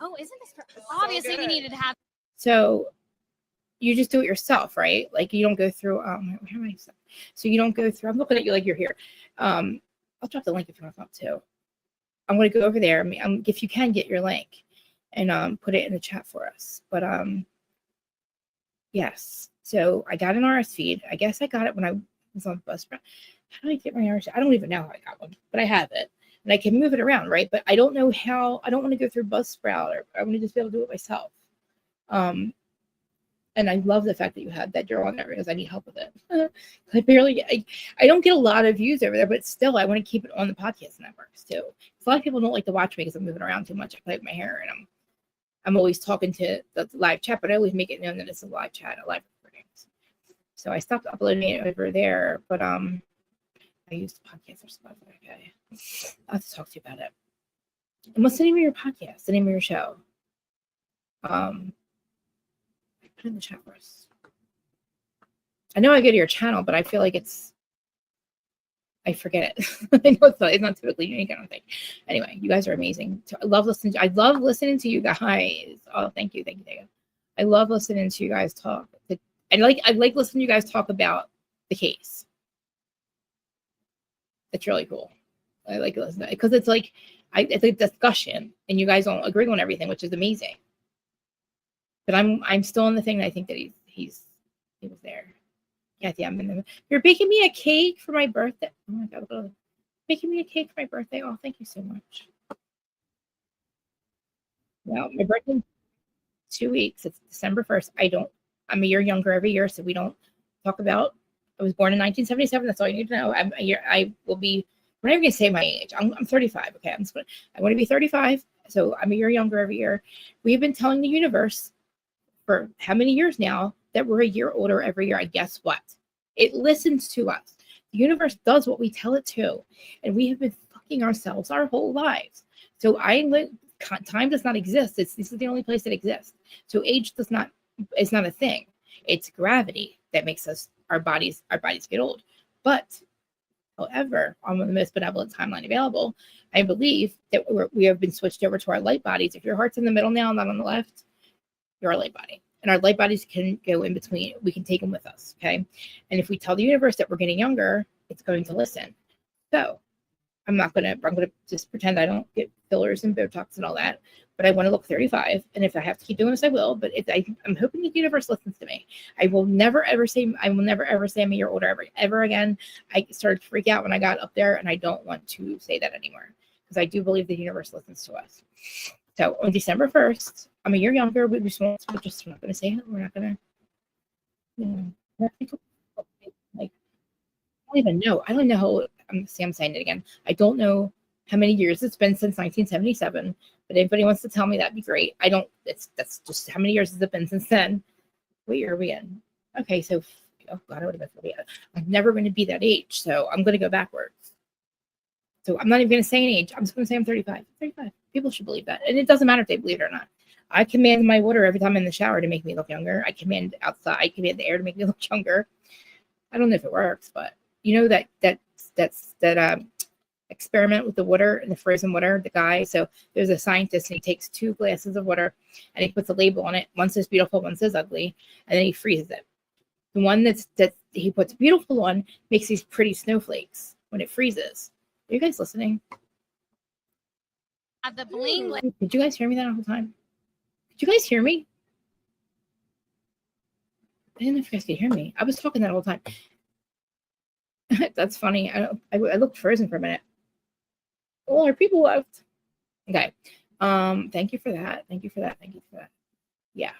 S3: Oh, isn't this? Obviously, we needed to have.
S1: So you just do it yourself, right? Like you don't go through so you don't go through. I'm looking at you like you're here. I'll drop the link if you want to talk too. I'm going to go over there. If you can get your link and put it in the chat for us. But yes. So I got an RS feed. I guess I got it when I was on Buzzsprout. How do I get my RS? I don't even know how I got one, but I have it. And I can move it around, right? But I don't know how. I don't want to go through Buzzsprout, or I want to just be able to do it myself. And I love the fact that you had that you're on there because I need help with it. I don't get a lot of views over there, but still, I want to keep it on the podcast networks too. A lot of people don't like to watch me because I'm moving around too much. I play with my hair, and I'm always talking to the live chat, but I always make it known that it's a live chat, a live recording. So I stopped uploading it over there, but I used the podcast or stuff. Okay, I'll have to talk to you about it. And what's the name of your podcast? The name of your show? Put in the chat for us. I know I go to your channel, but I feel like I forget it. I know it's not typically unique, I don't think. Anyway, you guys are amazing. I love listening to you guys. Oh, thank you. I love listening to you guys talk. I like listening to you guys talk about the case. It's really cool. I like listening because it's like it's a discussion, and you guys don't agree on everything, which is amazing. But I'm still in the thing that I think that he was there. Kathy, you're baking me a cake for my birthday. Oh my God, baking me a cake for my birthday. Oh, thank you so much. Well, my birthday 2 weeks. It's December 1st. I'm a year younger every year, so we don't talk about. I was born in 1977. That's all you need to know. I will be. I'm not even gonna say my age. I'm 35. Okay, I want to be 35. So I'm a year younger every year. We've been telling the universe for how many years now that we're a year older every year. And guess what? It listens to us. The universe does what we tell it to. And we have been fucking ourselves our whole lives. So time does not exist. This is the only place that exists. So age is not a thing. It's gravity that makes our bodies get old. But however, on the most benevolent timeline available, I believe that we have been switched over to our light bodies. If your heart's in the middle now, not on the left, you're a light body. And our light bodies can go in between. We can take them with us, okay? And if we tell the universe that we're getting younger, it's going to listen. So I'm gonna just pretend I don't get fillers and Botox and all that, but I want to look 35. And if I have to keep doing this, I will. But I'm hoping the universe listens to me. I will never ever say I'm a year older ever again. I started to freak out when I got up there, and I don't want to say that anymore because I do believe the universe listens to us. So on December 1st, I'm a year younger. We're just not going to say it. We're not going to, like, I don't even know. I don't know how, I'm saying it again. I don't know how many years it's been since 1977, but if anybody wants to tell me, that'd be great. That's just how many years has it been since then? What year are we in? Okay, so, oh God, I would have been 40. I'm never going to be that age, so I'm going to go backwards. So I'm not even going to say an age. I'm just going to say I'm 35. 35. People should believe that. And it doesn't matter if they believe it or not. I command my water every time I'm in the shower to make me look younger. I command the air to make me look younger. I don't know if it works, but you know that experiment with the water and the frozen water, the guy. So there's a scientist and he takes 2 glasses of water and he puts a label on it. One says beautiful, one says ugly, and then he freezes it. The one that he puts beautiful on makes these pretty snowflakes when it freezes. Are you guys listening?
S3: The bling.
S1: Did you guys hear me that whole time? Did you guys hear me? I didn't know if you guys could hear me. I was talking that whole time. That's funny. I looked frozen for a minute. Oh, are people left? Okay. Thank you for that. Yeah.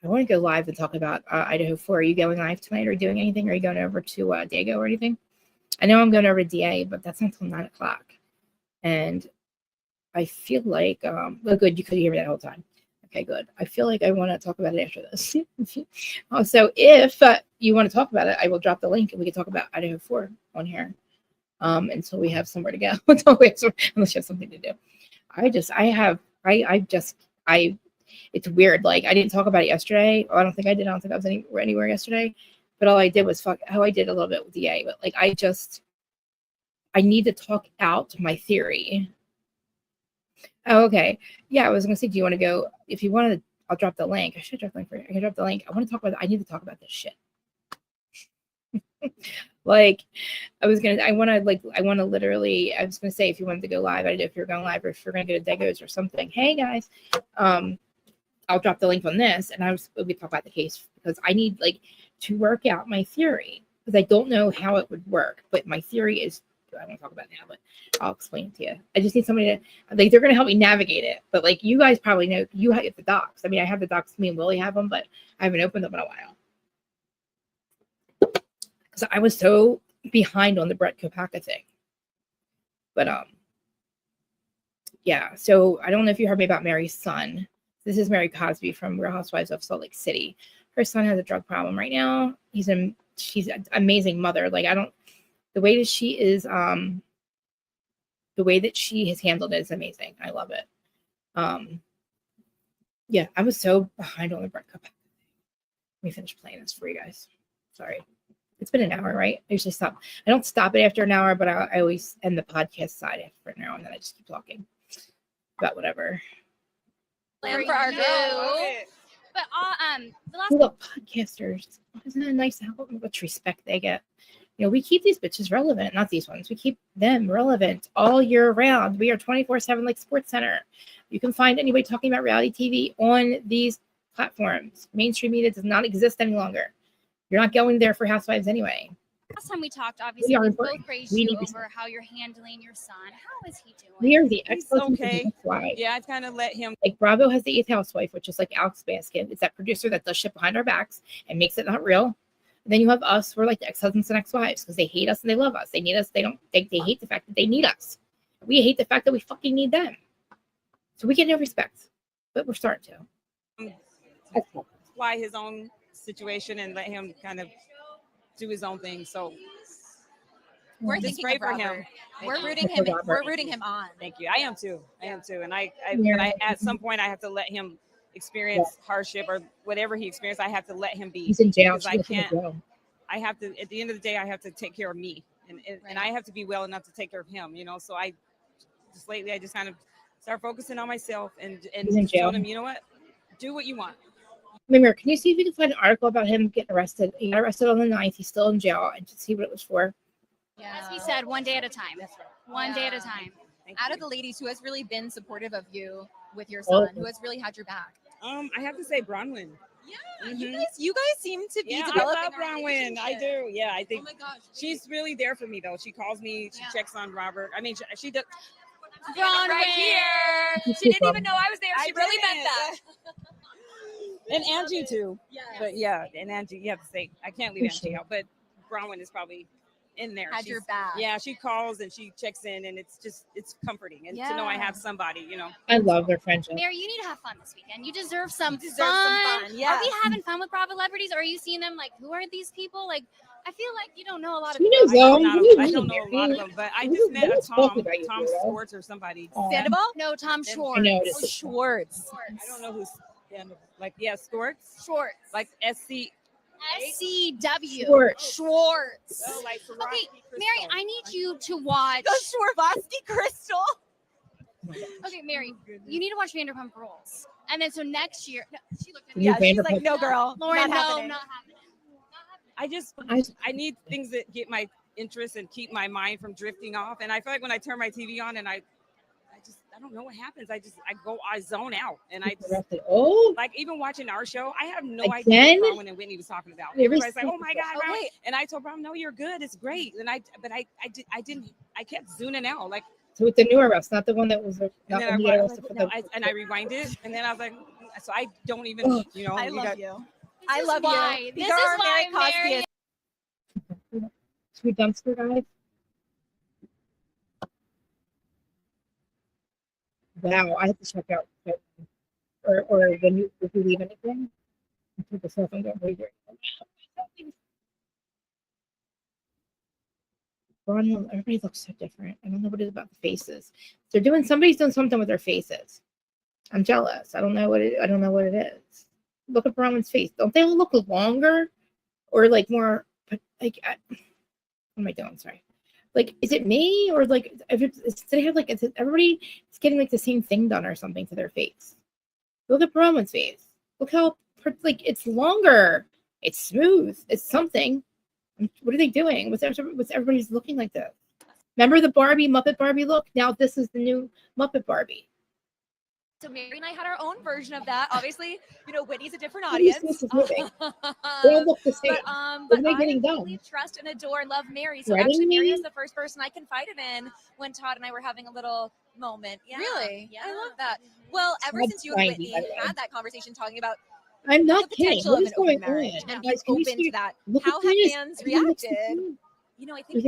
S1: I want to go live and talk about Idaho 4. Are you going live tonight or doing anything? Are you going over to Dago or anything? I know I'm going over to DA, but that's not until 9 o'clock. And I feel like, well, good, you could hear me that whole time. Okay, good. I feel like I want to talk about it after this. So if you want to talk about it, I will drop the link and we can talk about Idaho 4 on here until we have somewhere to go. Unless you have something to do. It's weird. Like, I didn't talk about it yesterday. I don't think I did. I don't think I was anywhere yesterday. But all I did was I did a little bit with DA. But like, I need to talk out my theory. Oh, okay. Yeah, I was going to say, do you want to go? If you want to, I'll drop the link. I should drop the link for you. I can drop the link. I want to talk about. I need to talk about this shit. Like, I was gonna literally. I was gonna say if you wanted to go live, I don't know if you're going live or if you're gonna go to Degos or something. Hey guys, I'll drop the link on this, and we talk about the case because I need like to work out my theory because I don't know how it would work, but my theory is. I won't talk about it now, but I'll explain it to you. I just need somebody to like. They're gonna help me navigate it, but like you guys probably know, you have the docs. I mean, I have the docs. Me and Willie have them, but I haven't opened them in a while because I was so behind on the Brett Kopacka thing. But yeah. So I don't know if you heard me about Mary's son. This is Mary Cosby from Real Housewives of Salt Lake City. Her son has a drug problem right now. She's an amazing mother. Like the way that she is, the way that she has handled it is amazing. I love it. Yeah, I was so behind on the Brett Cup. Let me finish playing this for you guys. Sorry. It's been an hour, right? I usually stop. I don't stop it after an hour, but I always end the podcast side after an hour, and then I just keep talking about whatever.
S3: Plan for our group. But the last
S1: Look, podcasters, isn't it nice how much respect they get? You know, we keep these bitches relevant, not these ones. We keep them relevant all year round. We are 24/7 like Sports Center. You can find anybody talking about reality TV on these platforms. Mainstream media does not exist any longer. You're not going there for Housewives anyway.
S3: last time we talked, obviously, we both praised you over how you're handling your son. How is he doing?
S1: We are the
S4: He's
S1: ex-husbands of
S4: okay.
S1: the Housewives.
S4: Yeah, I kind of let him.
S1: Like Bravo has the 8th housewife, which is like Alex Baskin. It's that producer that does shit behind our backs and makes it not real. And then you have us. We're like the ex-husbands and ex-wives because they hate us and they love us. They need us. They hate the fact that they need us. We hate the fact that we fucking need them. So we get no respect, but we're starting to.
S4: Apply his own situation and let him kind of do his own thing. So
S5: We're
S4: just
S5: thinking
S4: pray
S5: of
S4: for him.
S5: Robert. We're rooting him. We're rooting him on.
S4: Thank you. I am too. And I
S1: Yeah.
S4: at some point I have to let him experience hardship or whatever he experienced. I have to let him be.
S1: He's in jail.
S4: Because I can't. I have to. At the end of the day, I have to take care of me, and I have to be well enough to take care of him. You know. So I just lately I just kind of start focusing on myself and
S1: He's in jail.
S4: telling him, you know what, do what you want.
S1: Mimir, can you see if you can find an article about him getting arrested? He got arrested on the 9th. He's still in jail. And just see what it was for.
S3: As he said, one day at a time. One day at a time.
S5: Out of the ladies, who has really been supportive of you with your
S1: All
S5: son,
S1: of
S5: who has really had your back?
S4: I have to say Bronwyn.
S5: Yeah, you guys seem to be
S4: Yeah, I
S5: developing
S4: love
S5: a
S4: Bronwyn. I
S5: relationship.
S4: do. Yeah, I think
S5: Oh my gosh,
S4: she's really there for me though. She calls me. She checks on Robert. I mean, she does.
S3: Bronwyn.
S5: Right here. She didn't even know I was there. She really meant that.
S4: And Angie too. Yeah. But yeah, and Angie, you have to say, I can't leave Angie out, but Bronwyn is probably in there.
S5: Had your back.
S4: Yeah, she calls and she checks in, and it's comforting, and to know I have somebody, you know.
S1: I love their friendship.
S3: Mary, you need to have fun this weekend. You deserve some fun.
S5: Yeah.
S3: Are we having fun with Bravo celebrities, or are you seeing them like, who are these people? Like, I feel like you don't know a lot of
S1: She
S3: people.
S1: knows them.
S4: I don't know a lot of them, but I just met a Tom Schwartz or somebody.
S5: Sandoval?
S3: No, Tom Schwartz.
S1: I know it is.
S5: Oh, Schwartz.
S4: I don't know who's like Schwartz.
S3: Schwartz.
S4: Like SC.
S3: SCW.
S1: Schwartz.
S3: Schwartz.
S4: Oh, like
S3: Okay, Mary, I need you to watch.
S5: The Swarovski crystal.
S3: Okay, Mary, you need to watch Vanderpump Rules. And then so next year, no, she looked at me.
S5: Yeah, she's like, no, girl.
S3: Lauren,
S5: not happening.
S3: not happening.
S4: I need things that get my interest and keep my mind from drifting off. And I feel like when I turn my TV on and I don't know what happens. I zone out, and I just, like even watching our show. I have no idea what Bronwyn and Whitney was talking about. Everybody's like, "Oh my God!"
S5: Oh, wait.
S4: And I told Bronwyn, "No, you're good. It's great." And I kept zoning out. Like,
S1: So with the newer refs, not the one that was not
S4: and
S1: when he got arrested for the.
S4: I rewinded, and then I was like, so I don't even, you know.
S5: I love you.
S3: This
S5: I
S3: is
S5: love
S3: why.
S5: you.
S3: This
S5: These are
S3: is
S5: our
S3: why
S5: Mary Cosby
S3: Mary.
S1: Sweet dumpster guys. Wow, I have to check out. Or when you if you leave anything, put the cell phone down. Everybody looks so different. I don't know what it is about the faces. Somebody's doing something with their faces. I'm jealous. I don't know what it is. Look at Bronwyn's face. Don't they all look longer or like more like what am I doing? Sorry. Like, is it me or like do they have like everybody is getting like the same thing done or something to their face? Look at Bronwyn's face. Look how like it's longer. It's smooth. It's something. What are they doing? What's everybody's looking like this? Remember the Muppet Barbie look? Now this is the new Muppet Barbie.
S5: So Mary and I had our own version of that. Obviously, Whitney's a different
S1: What is
S5: audience.
S1: this moving? They all look the same.
S5: But
S1: When are they getting
S5: I
S1: done?
S5: really trust and adore and love Mary. So
S1: Threading
S5: actually, Mary
S1: me?
S5: was the first person I confided in when Todd and I were having a little moment. Yeah.
S12: Really?
S5: Yeah. I love that. Well, ever
S1: Todd's
S5: since you and
S1: 90,
S5: Whitney
S1: by the way.
S5: had that conversation talking about
S1: I'm not
S5: the
S1: kidding.
S5: potential
S1: What
S5: of
S1: is
S5: an open
S1: going
S5: marriage
S1: on?
S5: and
S1: Guys,
S5: being
S1: can you
S5: open
S1: see-
S5: to that,
S1: look
S5: how
S1: at
S5: have
S1: this.
S5: fans
S1: He looks the
S5: reacted?
S1: same.
S5: I think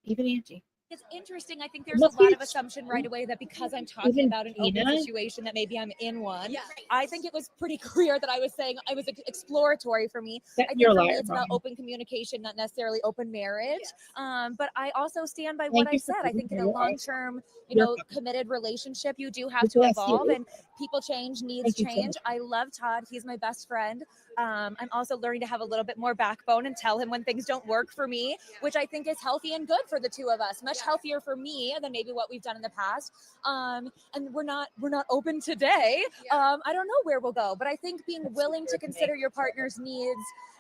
S1: Even Angie.
S5: it's interesting. I think there's a
S1: Look
S5: lot
S1: at
S5: of assumption right away that because I'm talking
S1: even
S5: about an open
S1: Tina.
S5: situation that maybe I'm in one. I think it was pretty clear that I was saying I was exploratory for me. I think
S1: You're a
S5: for me
S1: liar,
S5: it's about
S1: Mom.
S5: open communication, not necessarily open marriage. But I also stand by
S1: Thank
S5: what I
S1: you for
S5: said. I
S1: being
S5: think in a
S1: here.
S5: long-term,
S1: You're
S5: committed relationship, you do have
S1: God
S5: to
S1: bless
S5: evolve
S1: you.
S5: and people change, needs
S1: Thank you so
S5: change.
S1: much.
S5: I love Todd. He's my best friend. I'm also learning to have a little bit more backbone and tell him when things don't work for me, which I think is healthy and good for the two of us. Much healthier for me than maybe what we've done in the past. And we're not open today. I don't know where we'll go, but I think being willing to consider your partner's needs.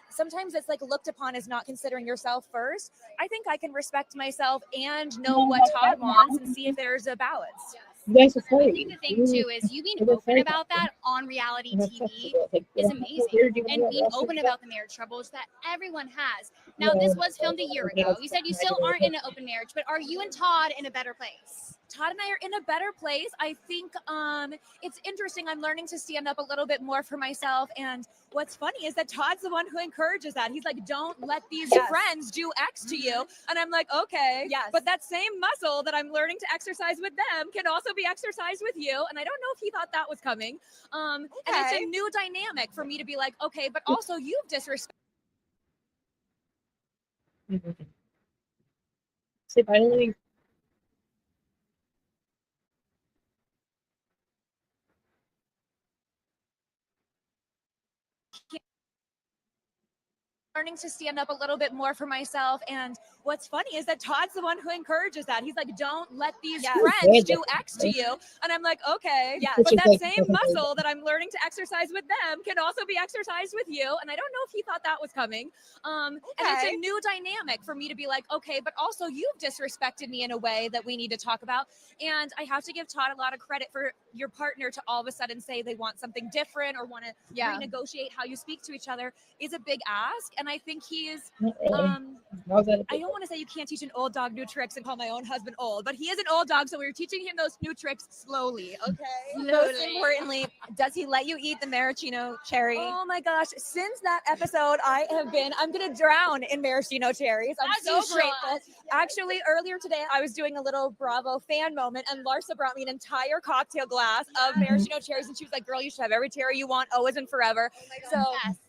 S5: Sometimes it's like looked upon as not considering yourself first. I think I can respect myself and know what Todd wants and see if there's a balance.
S1: You guys are
S3: I
S1: sorry.
S3: think the thing too is you being open about that on reality TV is amazing, and being open about the marriage troubles that everyone has. Now, this was filmed a year ago. You said you still aren't in an open marriage, but are you and Todd in a better place?
S5: Todd and I are in a better place. I think it's interesting. I'm learning to stand up a little bit more for myself. And what's funny is that Todd's the one who encourages that. He's like, don't let these friends do X to you. And I'm like, okay, but that same muscle that I'm learning to exercise with them can also be exercised with you. And I don't know if he thought that was coming. And it's a new dynamic for me to be like, okay, but also you've disrespected.
S1: Say bye to Louis.
S5: Learning to stand up a little bit more for myself. And what's funny is that Todd's the one who encourages that. He's like, don't let these friends do X to you. And I'm like, okay, but that same muscle that I'm learning to exercise with them can also be exercised with you. And I don't know if he thought that was coming. And it's a new dynamic for me to be like, okay, but also you've disrespected me in a way that we need to talk about. And I have to give Todd a lot of credit for your partner to all of a sudden say they want something different or want to renegotiate how you speak to each other is a big ask. And I think he is, I don't want to say you can't teach an old dog new tricks and call my own husband old, but he is an old dog. So we're teaching him those new tricks slowly. Okay.
S12: Most importantly, does he let you eat the maraschino cherry?
S5: Oh my gosh. Since that episode, I'm going to drown in maraschino cherries. I'm
S3: As you
S5: so grateful. Actually, earlier today, I was doing a little Bravo fan moment and Larsa brought me an entire cocktail glass of maraschino cherries. And she was like, girl, you should have every cherry you want, always and forever. So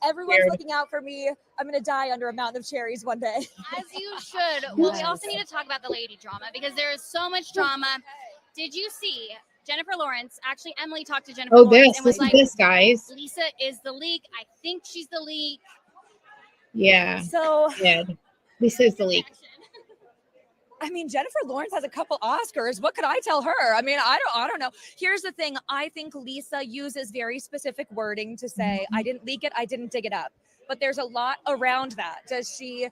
S5: everyone's looking out for me. I'm going to die under a mountain of cherries one day.
S3: As you should. Well, we also need to talk about the lady drama because there is so much drama. Did you see Jennifer Lawrence? Actually, Emily talked to Jennifer Lawrence and was like,
S1: this, guys.
S3: Lisa is the leak. I think she's the leak.
S1: Yeah.
S5: So,
S1: Lisa is the leak.
S5: I mean, Jennifer Lawrence has a couple Oscars. What could I tell her? I mean, I don't know. Here's the thing. I think Lisa uses very specific wording to say, I didn't leak it. I didn't dig it up. But there's a lot around that. Does she,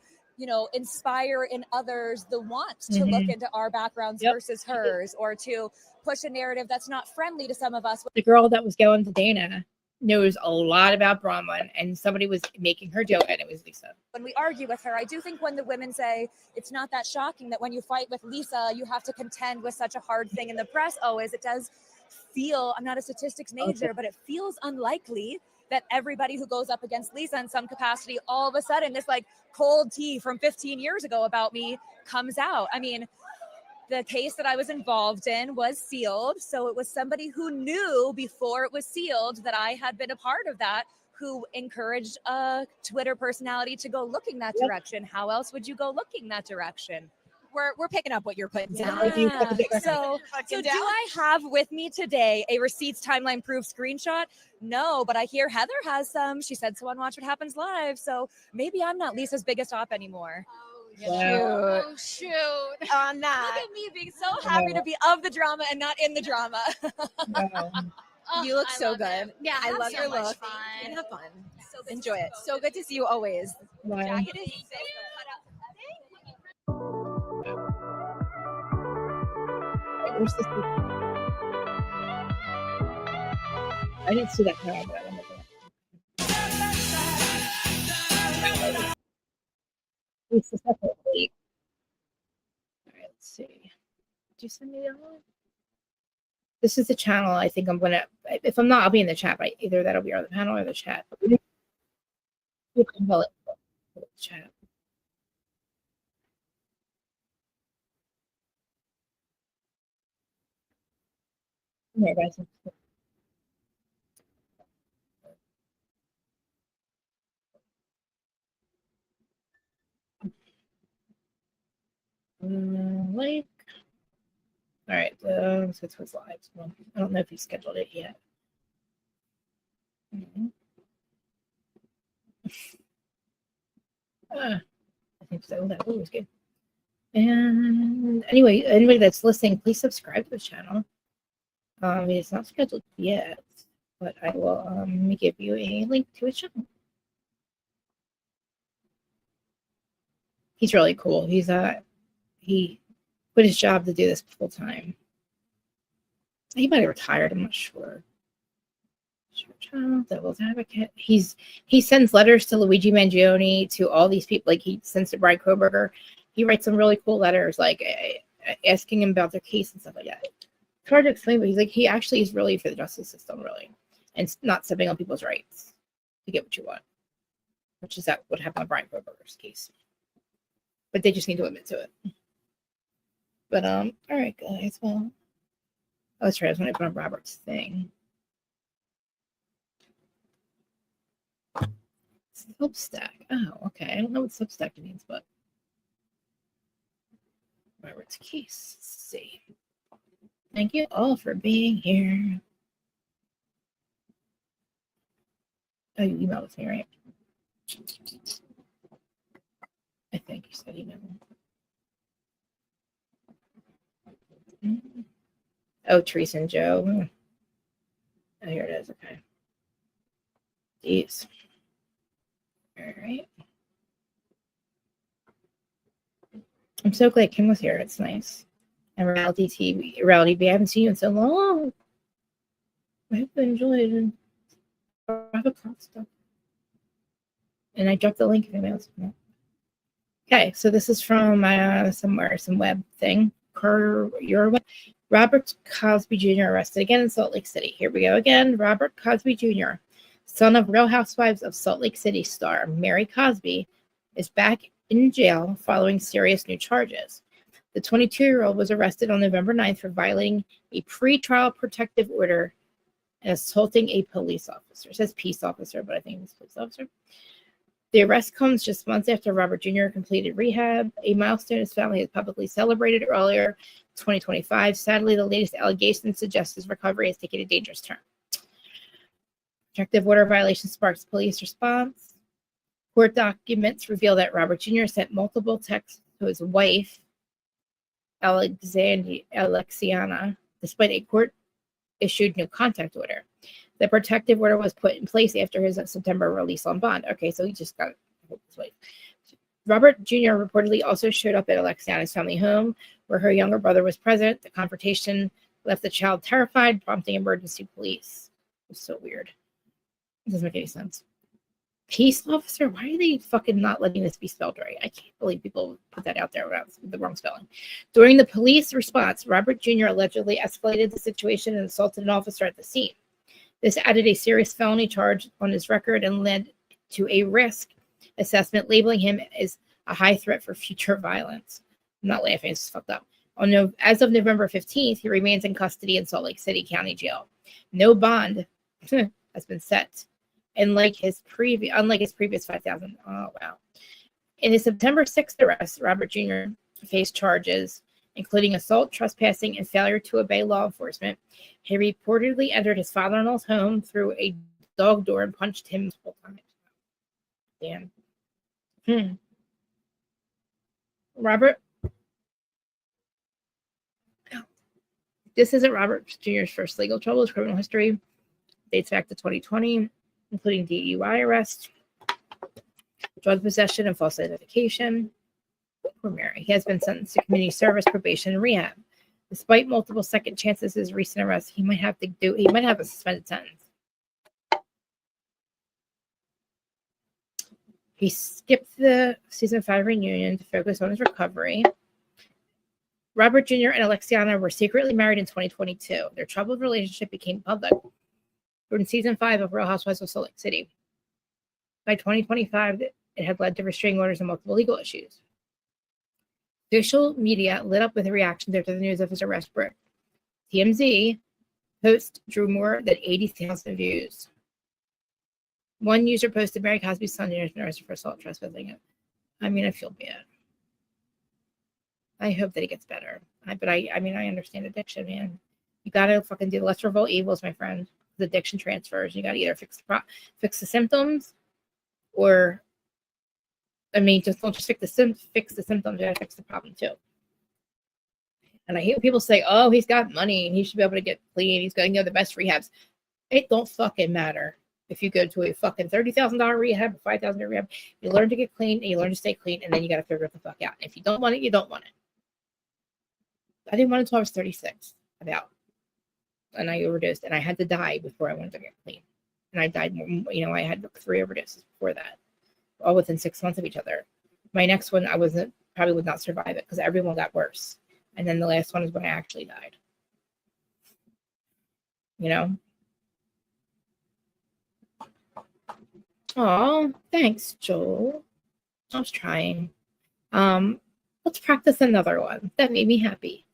S5: inspire in others the want to look into our backgrounds versus hers, or to push a narrative that's not friendly to some of us?
S1: The girl that was going to Dana knows a lot about Brahman, and somebody was making her do it, and it was Lisa.
S5: When we argue with her, I do think when the women say it's not that shocking that when you fight with Lisa, you have to contend with such a hard thing in the press always, it does feel, I'm not a statistics major, but it feels unlikely that everybody who goes up against Lisa in some capacity, all of a sudden this like cold tea from 15 years ago about me comes out. I mean, the case that I was involved in was sealed. So it was somebody who knew before it was sealed that I had been a part of that, who encouraged a Twitter personality to go looking that direction. How else would you go looking that direction?
S12: We're picking up what you're putting down.
S5: So do I have with me today a receipts timeline proof screenshot? No, but I hear Heather has some. She said so on Watch What Happens Live. So maybe I'm not Lisa's biggest op anymore.
S3: Oh, shoot.
S12: On that.
S5: Look at me being so happy to be of the drama and not in the drama.
S3: Oh,
S12: You look
S3: I
S12: so
S3: love it.
S12: good.
S3: Yeah,
S12: I
S3: have
S12: love
S3: so
S12: your
S3: much
S12: look.
S3: fun.
S12: And have fun. Enjoy it. So good to see you always.
S1: Wow.
S12: Jacket is sick.
S1: Where's this? I didn't see that camera, but I wanted to. It's the separate league. All right, let's see. Did you send me that one? This is the channel. I think I'm gonna. If I'm not, I'll be in the chat. But either that'll be on the panel or the chat. You can call it the chat. Yeah, guys. Like, all right. So it's live. Well, I don't know if he scheduled it yet. I think so. That was good. And anyway, anybody that's listening, please subscribe to the channel. It's not scheduled yet, but I will give you a link to his channel. He's really cool. He quit his job to do this full time. He might have retired. I'm not sure. Child Devil's Advocate. He sends letters to Luigi Mangione, to all these people. Like he sends to Brian Koberger. He writes some really cool letters, like asking him about their case and stuff like that. It's hard to explain, but he's like, he actually is really for the justice system, really, and not stepping on people's rights to get what you want, which is that what happened on Brian Koberger's case. But they just need to admit to it. But all right, guys. Well, oh, that's right. I was going to put on Robert's thing. Substack. Oh, okay. I don't know what Substack means, but Robert's case. Let's see. Thank you all for being here. Oh, you emailed with me, right? I think you said email. Oh, Teresa and Joe. Oh, here it is. Okay. Jeez. All right. I'm so glad Kim was here. It's nice. And Reality TV, Reality B. I haven't seen you in so long. I hope you enjoyed it. Stuff. And I dropped the link if anybody else wants. Okay, so this is from somewhere, some web thing. Robert Cosby Jr. arrested again in Salt Lake City. Here we go again. Robert Cosby Jr., son of Real Housewives of Salt Lake City star Mary Cosby, is back in jail following serious new charges. The 22-year-old was arrested on November 9th for violating a pretrial protective order and assaulting a police officer. It says peace officer, but I think it's police officer. The arrest comes just months after Robert Jr. completed rehab, a milestone his family has publicly celebrated earlier 2025. Sadly, the latest allegations suggest his recovery has taken a dangerous turn. Protective order violation sparks police response. Court documents reveal that Robert Jr. sent multiple texts to his wife, Alexiana, despite a court-issued no contact order. The protective order was put in place after his September release on bond. Okay, so he just got his wife. Robert Jr. reportedly also showed up at Alexiana's family home, where her younger brother was present. The confrontation left the child terrified, prompting emergency police. It was so weird. It doesn't make any sense. Peace officer? Why are they fucking not letting this be spelled right? I can't believe people put that out there without the wrong spelling. During the police response, Robert Jr. allegedly escalated the situation and assaulted an officer at the scene. This added a serious felony charge on his record and led to a risk assessment labeling him as a high threat for future violence. I'm not laughing, it's fucked up. As of November 15th, he remains in custody in Salt Lake City County Jail. No bond has been set. Unlike his previous $5,000. Oh, wow. In his September 6th arrest, Robert Jr. faced charges including assault, trespassing, and failure to obey law enforcement. He reportedly entered his father-in-law's home through a dog door and punched him multiple times. Damn. Robert. This isn't Robert Jr.'s first legal trouble. His criminal history dates back to 2020, including DUI arrest, drug possession, and false identification. Poor Mary. He has been sentenced to community service, probation, and rehab. Despite multiple second chances, his recent arrest, he might have a suspended sentence. He skipped the season 5 reunion to focus on his recovery. Robert Jr. and Alexiana were secretly married in 2022. Their troubled relationship became public during season 5 of Real Housewives of Salt Lake City. By 2025, it had led to restraining orders and multiple legal issues. Social media lit up with reactions after the news of his arrest broke. TMZ post drew more than 80,000 views. One user posted, Mary Cosby's son has been arrested for assault trespassing. I mean, I feel bad. I hope that he gets better. But I understand addiction, man. You gotta fucking do the lesser of all evils, my friend. The addiction transfers. You gotta either fix the symptoms, or just don't just fix the symptoms. You gotta fix the problem too. And I hate when people say, "Oh, he's got money and he should be able to get clean. He's going to go to the best rehabs." It don't fucking matter if you go to a fucking $30,000 rehab, $5,000 rehab. You learn to get clean and you learn to stay clean, and then you gotta figure it the fuck out. And if you don't want it, you don't want it. I didn't want it until I was 36, and I overdosed, and I had to die before I wanted to get clean. And I died, I had 3 overdoses before that, all within 6 months of each other. My next one, probably would not survive it because everyone got worse. And then the last one is when I actually died. Oh, thanks, Joel. I was trying. Let's practice another one. That made me happy.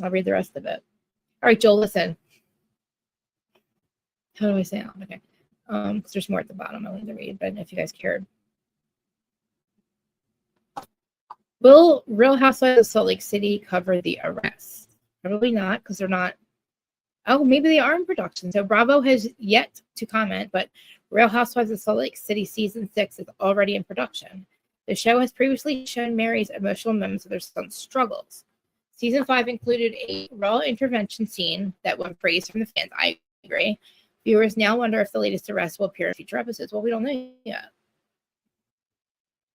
S1: I'll read the rest of it. All right, Joel, listen. How do I say it? Okay. Because there's more at the bottom I wanted to read, but if you guys cared. Will Real Housewives of Salt Lake City cover the arrest? Probably not, because they're not. Oh, maybe they are in production. So Bravo has yet to comment, but Real Housewives of Salt Lake City season 6 is already in production. The show has previously shown Mary's emotional moments of their son's struggles. Season 5 included a raw intervention scene that won praise from the fans. I agree. Viewers now wonder if the latest arrest will appear in future episodes. Well, we don't know yet.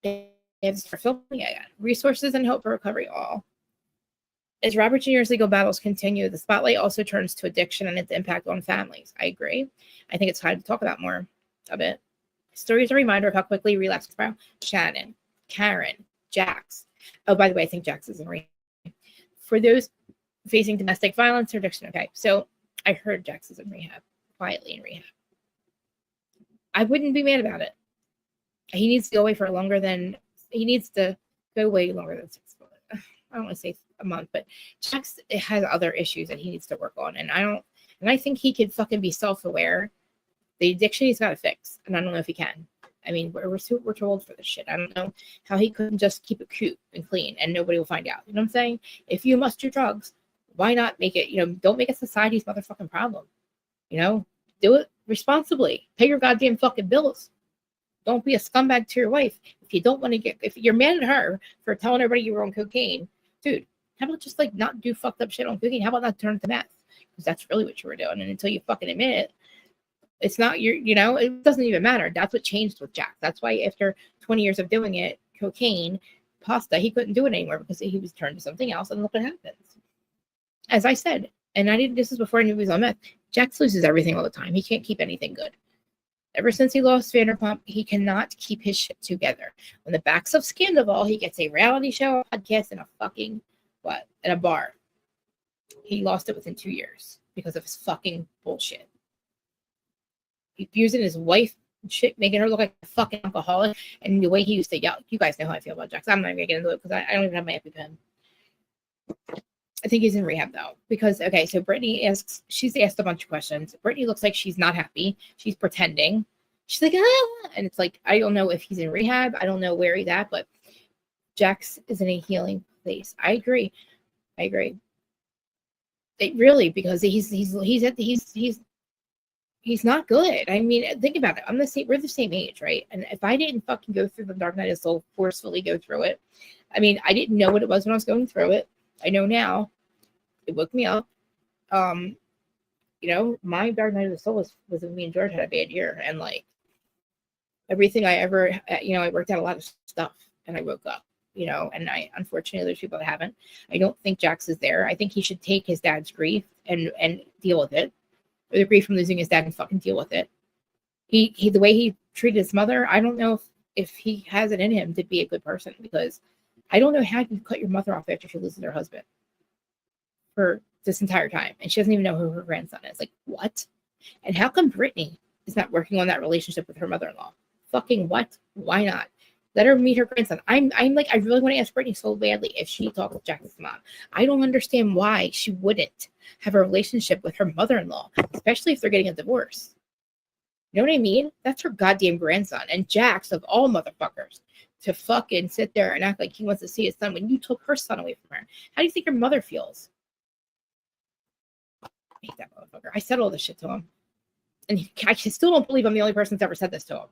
S1: They have to start filming it yet. Resources and hope for recovery all. As Robert Jr.'s legal battles continue, the spotlight also turns to addiction and its impact on families. I agree. I think it's time to talk about more of it. Story is a reminder of how quickly relapse spiral. Shannon, Karen, Jax. Oh, by the way, I think Jax is in rehab. For those facing domestic violence or addiction, okay. So I heard Jax is in rehab, quietly in rehab. I wouldn't be mad about it. He needs to go away longer than 6 months. I don't want to say a month, but Jax has other issues that he needs to work on. And I think he could fucking be self-aware. The addiction he's got to fix. And I don't know if he can. I mean, we're too old for this shit. I don't know how he couldn't just keep it cute and clean and nobody will find out. You know what I'm saying? If you must do drugs, why not make it, don't make it society's motherfucking problem. Do it responsibly. Pay your goddamn fucking bills. Don't be a scumbag to your wife. If you're mad at her for telling everybody you were on cocaine, dude, how about just not do fucked up shit on cocaine? How about not turn to meth? Because that's really what you were doing. And until you fucking admit it, it's not it doesn't even matter. That's what changed with Jack. That's why after 20 years of doing it, cocaine, pasta, he couldn't do it anymore because he was turned to something else. And look what happens. As I said, and this is before I knew he was on meth, Jax loses everything all the time. He can't keep anything good. Ever since he lost Vanderpump, he cannot keep his shit together. On the backs of Scandal, he gets a reality show, a podcast, and a bar. He lost it within 2 years because of his fucking bullshit. Abusing his wife and shit, making her look like a fucking alcoholic, and the way he used to yell. You guys know how I feel about Jax. I'm not even gonna get into it because I don't even have my EpiPen. I think he's in rehab though, because so Brittany she's asked a bunch of questions. Brittany looks like she's not happy. She's pretending. She's like, and it's like, I don't know if he's in rehab. I don't know where he's at, but Jax is in a healing place. I agree. It really, because he's not good. I mean, think about it. We're the same age, right? And if I didn't fucking go through the Dark Night of the Soul, forcefully go through it, I mean, I didn't know what it was when I was going through it. I know now. It woke me up. my dark night of the soul was when me and George had a bad year, and like everything I ever, I worked out a lot of stuff, and I woke up, and I unfortunately there's people that haven't. I don't think Jax is there. I think he should take his dad's grief and deal with it, or the grief from losing his dad, and fucking deal with it. He the way he treated his mother, I don't know if he has it in him to be a good person, because I don't know how you cut your mother off after she loses her husband for this entire time, and she doesn't even know who her grandson is. Like, what? And how come Brittany is not working on that relationship with her mother-in-law? Fucking what? Why not? Let her meet her grandson. I'm like, I really want to ask Brittany so badly if she talked with Jackson's mom. I don't understand why she wouldn't have a relationship with her mother-in-law, especially if they're getting a divorce. You know what I mean? That's her goddamn grandson. And Jax, of all motherfuckers, to fucking sit there and act like he wants to see his son when you took her son away from her. How do you think your mother feels? I hate that motherfucker. I said all this shit to him. And I still don't believe I'm the only person that's ever said this to him.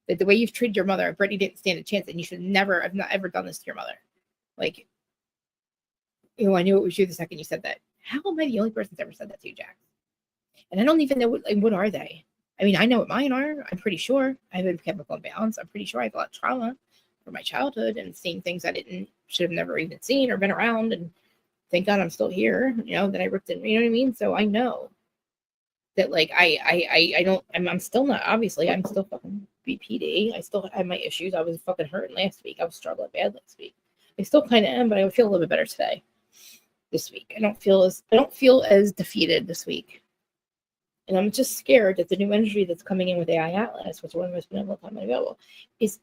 S1: That the way you've treated your mother, Brittany didn't stand a chance, and you should never have not ever done this to your mother. Like, I knew it was you the second you said that. How am I the only person that's ever said that to you, Jack? And I don't even know what are they? I mean, I know what mine are. I'm pretty sure I have a chemical imbalance. I'm pretty sure I have a lot of trauma from my childhood and seeing things I should have never even seen or been around. And thank God I'm still here, that I ripped in, you know what I mean? So I know that, like, I'm still not, obviously, I'm still fucking BPD. I still have my issues. I was fucking hurting last week. I was struggling bad last week. I still kind of am, but I feel a little bit better today. This week, I don't feel as defeated this week. And I'm just scared that the new energy that's coming in with AI Atlas, which one of us been able to come available, is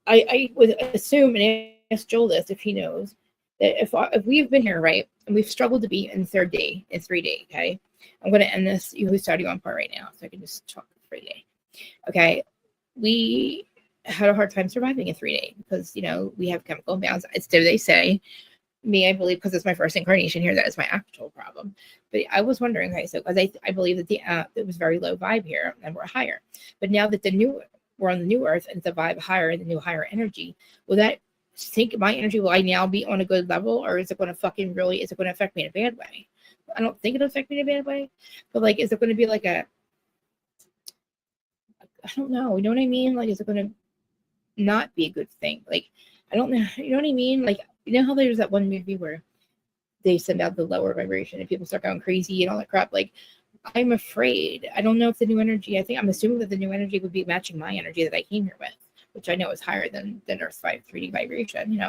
S1: I would assume and ask Joel this if he knows that if we've been here, right, and we've struggled to be in third day in 3 days, okay, I'm going to end this starting on part right now, so I can just talk 3 days. Okay, we had a hard time surviving in 3 days because we have chemical imbalance. It's so they say. Me, I believe, because it's my first incarnation here, that is my actual problem. But I was wondering, okay, so because I believe that it was very low vibe here and we're higher. But now that we're on the new earth and the vibe higher and the new higher energy, will that sink my energy? Will I now be on a good level, or is it going to is it going to affect me in a bad way? I don't think it'll affect me in a bad way, but like, is it going to be like I don't know, you know what I mean? Like, is it going to not be a good thing? Like, I don't know, you know what I mean? Like, you know how there's that one movie where they send out the lower vibration and people start going crazy and all that crap? Like, I'm afraid. I don't know if the new energy, I'm assuming that the new energy would be matching my energy that I came here with, which I know is higher than Earth's 3D vibration,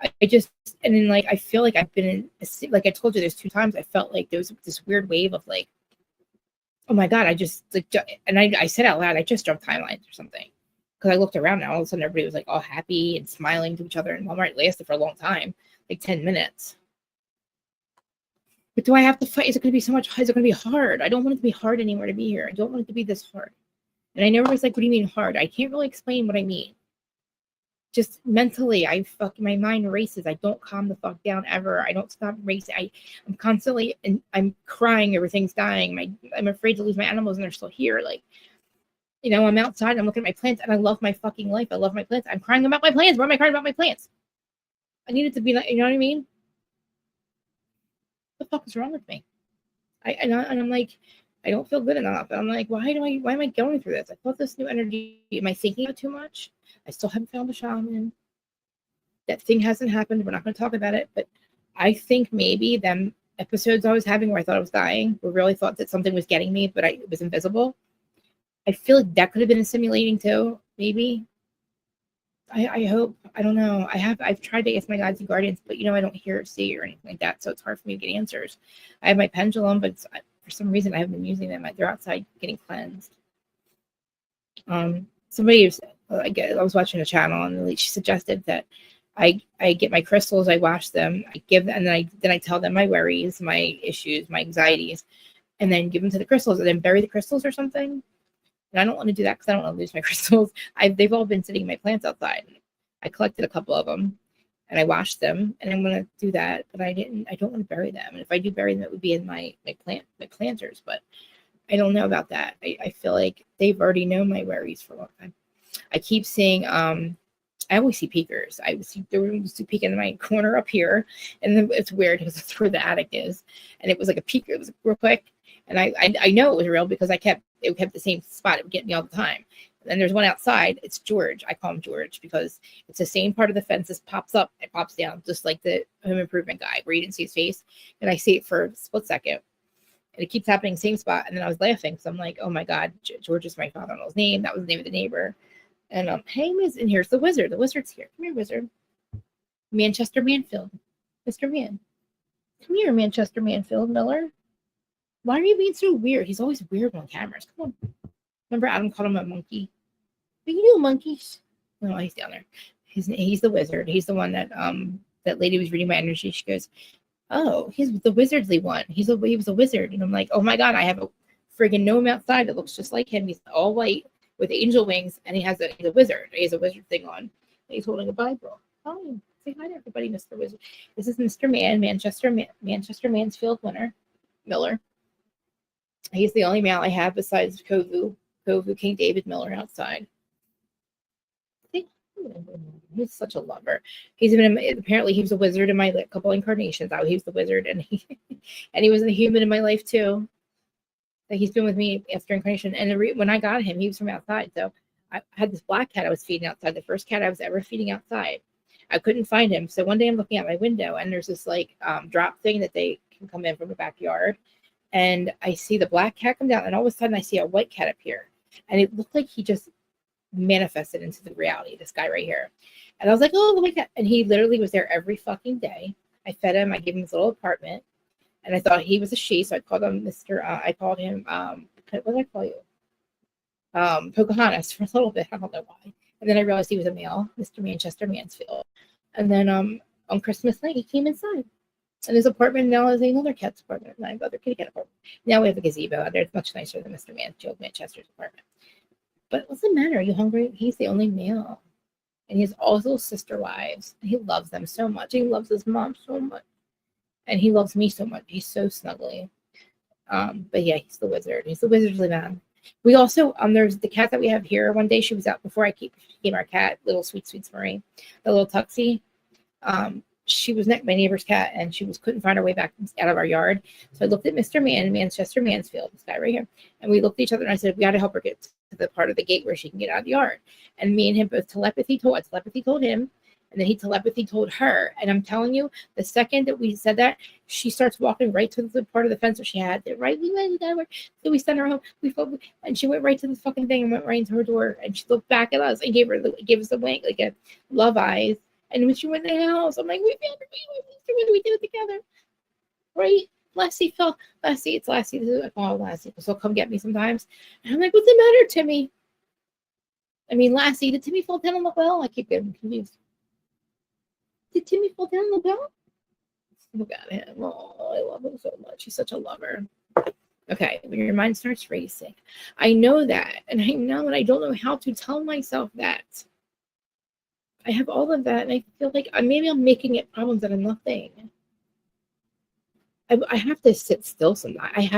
S1: I just, and then like, I feel like I've been in, like I told you, there's 2 times I felt like there was this weird wave of like, oh my God, I just, like, and I said out loud, I just jumped timelines or something. Because I looked around and all of a sudden everybody was like all happy and smiling to each other, and Walmart lasted for a long time, like 10 minutes. But do I have to fight? Is it going to be so much? Is it going to be hard? I don't want it to be hard anymore to be here. I don't want it to be this hard. And I never was like, what do you mean hard? I can't really explain what I mean. Just mentally, my mind races. I don't calm the fuck down ever. I don't stop racing. I'm constantly, and I'm crying. Everything's dying. I'm afraid to lose my animals, and they're still here. Like, I'm outside, I'm looking at my plants, and I love my fucking life. I love my plants. I'm crying about my plants. Why am I crying about my plants? I need it to be, you know what I mean? What the fuck is wrong with me? I'm like, I don't feel good enough. And I'm like, why am I going through this? I felt this new energy. Am I thinking of it too much? I still haven't found a shaman. That thing hasn't happened. We're not going to talk about it, but I think maybe them episodes I was having where I thought I was dying, where really thought that something was getting me, but it was invisible. I feel like that could have been simulating too, maybe. I hope. I don't know. I've tried to ask my guides and guardians, but I don't hear or see or anything like that, so it's hard for me to get answers. I have my pendulum, but for some reason I haven't been using them. They're outside getting cleansed. Somebody I was watching a channel, and she suggested that I get my crystals, I wash them, I give them, and then I tell them my worries, my issues, my anxieties, and then give them to the crystals, and then bury the crystals or something. And I don't want to do that because I don't want to lose my crystals. They've all been sitting in my plants outside. I collected a couple of them and I washed them, and I'm going to do that. But I don't want to bury them. And if I do bury them, it would be in my planters. But I don't know about that. I feel like they've already known my worries for a long time. I keep seeing, I always see peekers. There was a peek in my corner up here. And then it's weird because it's where the attic is. And it was like a peeker. It was real quick. And I know it was real because it kept the same spot. It would get me all the time. And then there's one outside. It's George. I call him George because it's the same part of the fence. This pops up, it pops down, just like the home improvement guy where you didn't see his face. And I see it for a split second. And it keeps happening, same spot. And then I was laughing. So I'm like, oh my God, George is my father-in-law's name. That was the name of the neighbor. And hey, Miss, and here's the wizard. The wizard's here. Come here, wizard. Manchester Manfield. Mr. Man. Come here, Manchester Manfield Miller. Why are you being so weird? He's always weird on cameras. Come on. Remember Adam called him a monkey? What you do, monkeys? No, he's down there. He's the wizard. He's the one that that lady was reading my energy. She goes, oh, he's the wizardly one. He was a wizard. And I'm like, oh my God, I have a friggin' gnome outside that looks just like him. He's all white with angel wings, and he's a wizard. He has a wizard thing on. And he's holding a Bible. Oh, say hi to everybody, Mr. Wizard. This is Mr. Man, Manchester Mansfield Miller. He's the only male I have besides Kovu King David Miller outside. He's such a lover. Apparently he was a wizard in my couple incarnations. He was the wizard, and he was a human in my life too. Like he's been with me after incarnation. And when I got him, he was from outside. So I had this black cat I was feeding outside, the first cat I was ever feeding outside. I couldn't find him. So one day I'm looking out my window, and there's this like drop thing that they can come in from the backyard. And I see the black cat come down, and all of a sudden I see a white cat appear. And it looked like he just manifested into the reality, this guy right here. And I was like, oh, the white cat. And he literally was there every fucking day. I fed him. I gave him his little apartment. And I thought he was a she, so I called him Mr. I called him, what did I call you? Pocahontas for a little bit. I don't know why. And then I realized he was a male, Mr. Manchester Mansfield. And then on Christmas night, he came inside. And his apartment now is another cat's apartment, and I have other kitty cat apartment. Now we have a gazebo out there. It's much nicer than Mr. Manchester's apartment. But what's the matter? Are you hungry? He's the only male. And he has all his little sister wives. And he loves them so much. He loves his mom so much. And he loves me so much. He's so snuggly. But yeah, he's the wizard. He's the wizardly man. We also, there's the cat that we have here. One day she was out before she became our cat, little sweet Marie, the little Tuxie. She was my neighbor's cat, and she couldn't find her way back out of our yard. So I looked at Mr. Manchester Mansfield, this guy right here, and we looked at each other, and I said, we got to help her get to the part of the gate where she can get out of the yard. And me and him both telepathy told him, and then he telepathy told her. And I'm telling you, the second that we said that, she starts walking right to the part of the fence where she had it. Right, we went that way. So we sent her home. And she went right to the fucking thing and went right into her door. And she looked back at us and gave us a wink, like a love eyes. And when she went in the house, I'm like, we found her. We did it together. Right? Lassie, it's Lassie. I call her Lassie because she'll come get me sometimes. And I'm like, what's the matter, Timmy? I mean, Lassie, did Timmy fall down on the well? I keep getting confused. Did Timmy fall down on the well? Look at him. Oh, I love him so much. He's such a lover. Okay, when your mind starts racing. I know that. And I don't know how to tell myself that. I have all of that, and I feel like maybe I'm making it problems that are nothing. I have to sit still sometimes.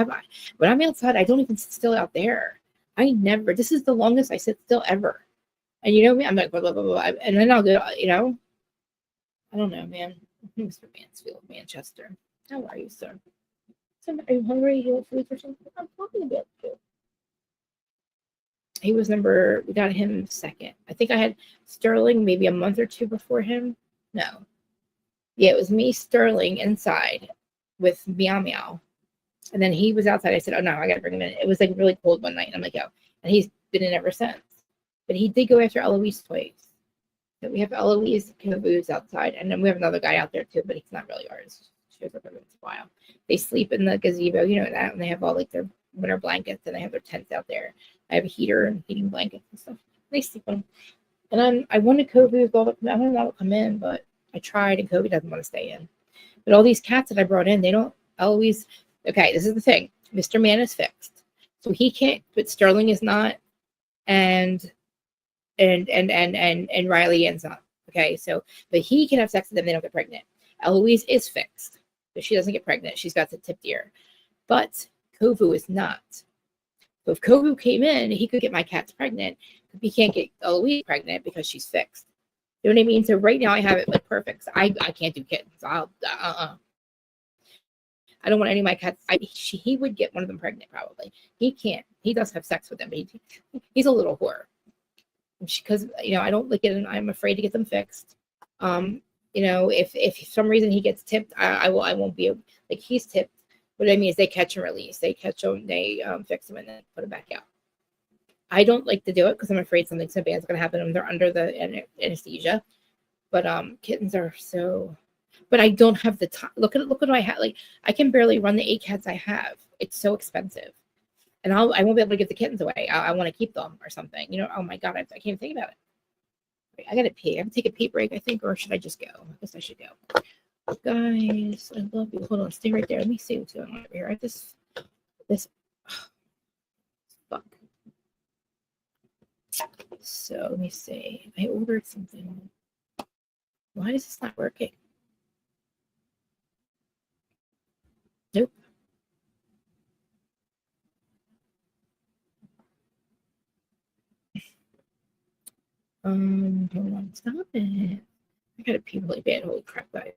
S1: When I'm outside, I don't even sit still out there. This is the longest I sit still ever. And you know me, I'm like, blah, blah, blah, blah. And then I'll go, I don't know, man. Mr. Mansfield, Manchester. How are you, sir? Are you hungry? You want food or something? I'm talking about you. We got him second. I think I had Sterling maybe a month or two before him. No. Yeah, it was me, Sterling, inside with Meow Meow. And then he was outside. I said, oh no, I got to bring him in. It was like really cold one night. And I'm like, yo. And he's been in ever since. But he did go after Eloise twice. So we have Eloise Kovu's outside. And then we have another guy out there too, but he's not really ours. Shows up every once in a while. They sleep in the gazebo, you know that, and they have all like their winter blankets, and they have their tents out there. I have a heater and heating blankets and stuff. They sleep on them. And I wanted Kovu to I don't know what come in, but I tried, and Kovu doesn't want to stay in. But all these cats that I brought in, they don't always. Okay, this is the thing. Mr. Man is fixed, so he can't. But Sterling is not, and Riley Ann's not. Okay, so but he can have sex with them. They don't get pregnant. Eloise is fixed, but she doesn't get pregnant. She's got the tipped ear, but Kovu is not. So if Kovu came in, he could get my cats pregnant. He can't get Eloise pregnant because she's fixed. You know what I mean? So right now I have it like perfect. I can't do kittens. I don't want any of my cats. He would get one of them pregnant probably. He can't. He does have sex with them, but he's a little whore. Because I don't like it, and I'm afraid to get them fixed. If for some reason he gets tipped, I won't be like he's tipped. What I mean is they catch and release. They catch them, they fix them, and then put them back out. I don't like to do it because I'm afraid something so bad is going to happen when they're under the anesthesia. But kittens are so. But I don't have the time. Look at what I have. Like I can barely run the 8 cats I have. It's so expensive, and I won't be able to give the kittens away. I want to keep them or something. Oh my god, I can't think about it. Wait, I gotta pee. I have to take a pee break, I think, or should I just go? I guess I should go. Guys, I love you. Hold on, stay right there. Let me see what's going on over here. Fuck. So let me see. I ordered something. Why is this not working? Nope. Hold on, stop it. I gotta pee really bad. Holy crap, guys.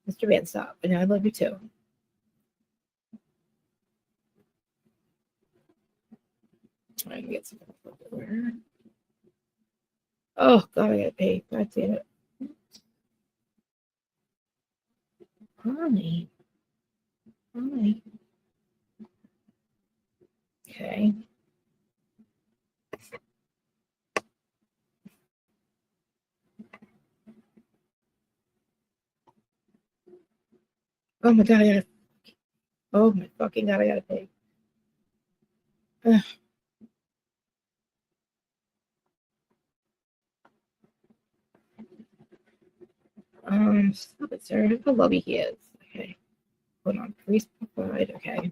S1: Mr. Van, stop. And I love you too. I can get some. Oh god, I gotta pay. God damn it. Honey. Okay. Oh my god, oh my fucking god, I gotta pay. Ugh. Stop it, sir. How lovely he is. Okay. Hold on. Please provide. Okay.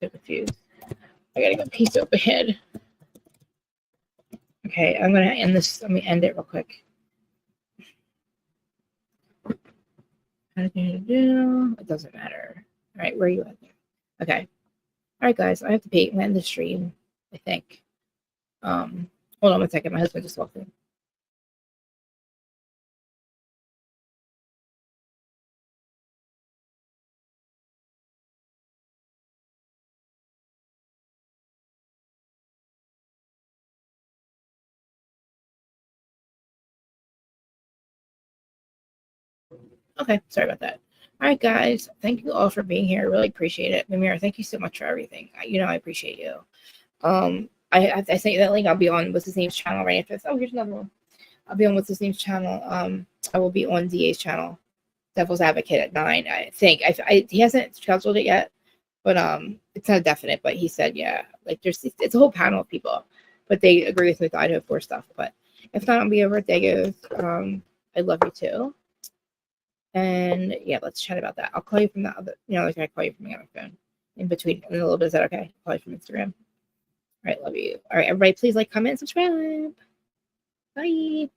S1: So confused. I gotta go pee so bad. Okay, I'm gonna end this. Let me end it real quick. It doesn't matter. All right, where are you at there? Okay. All right, guys, I have to pee. I'm gonna end the stream, I think. Hold on 1 second. My husband just walked in. Okay, sorry about that. All right, guys, thank you all for being here. I really appreciate it. Namira, thank you so much for everything. I appreciate you. I sent you that link. I'll be on what's his name's channel right after this. Oh, here's another one. I'll be on what's his name's channel. I will be on DA's channel, Devil's Advocate at 9. I think he hasn't scheduled it yet, but it's not definite. But he said, yeah, like it's a whole panel of people, but they agree with me with Idaho 4 stuff. But if not, I'll be over at Dago's. I love you too. And yeah, let's chat about that. I'll call you from the other, like I call you from the other phone in between in a little bit. Is that okay? I'll call you from Instagram. All right, love you. All right, everybody, please like, comment, subscribe. Bye.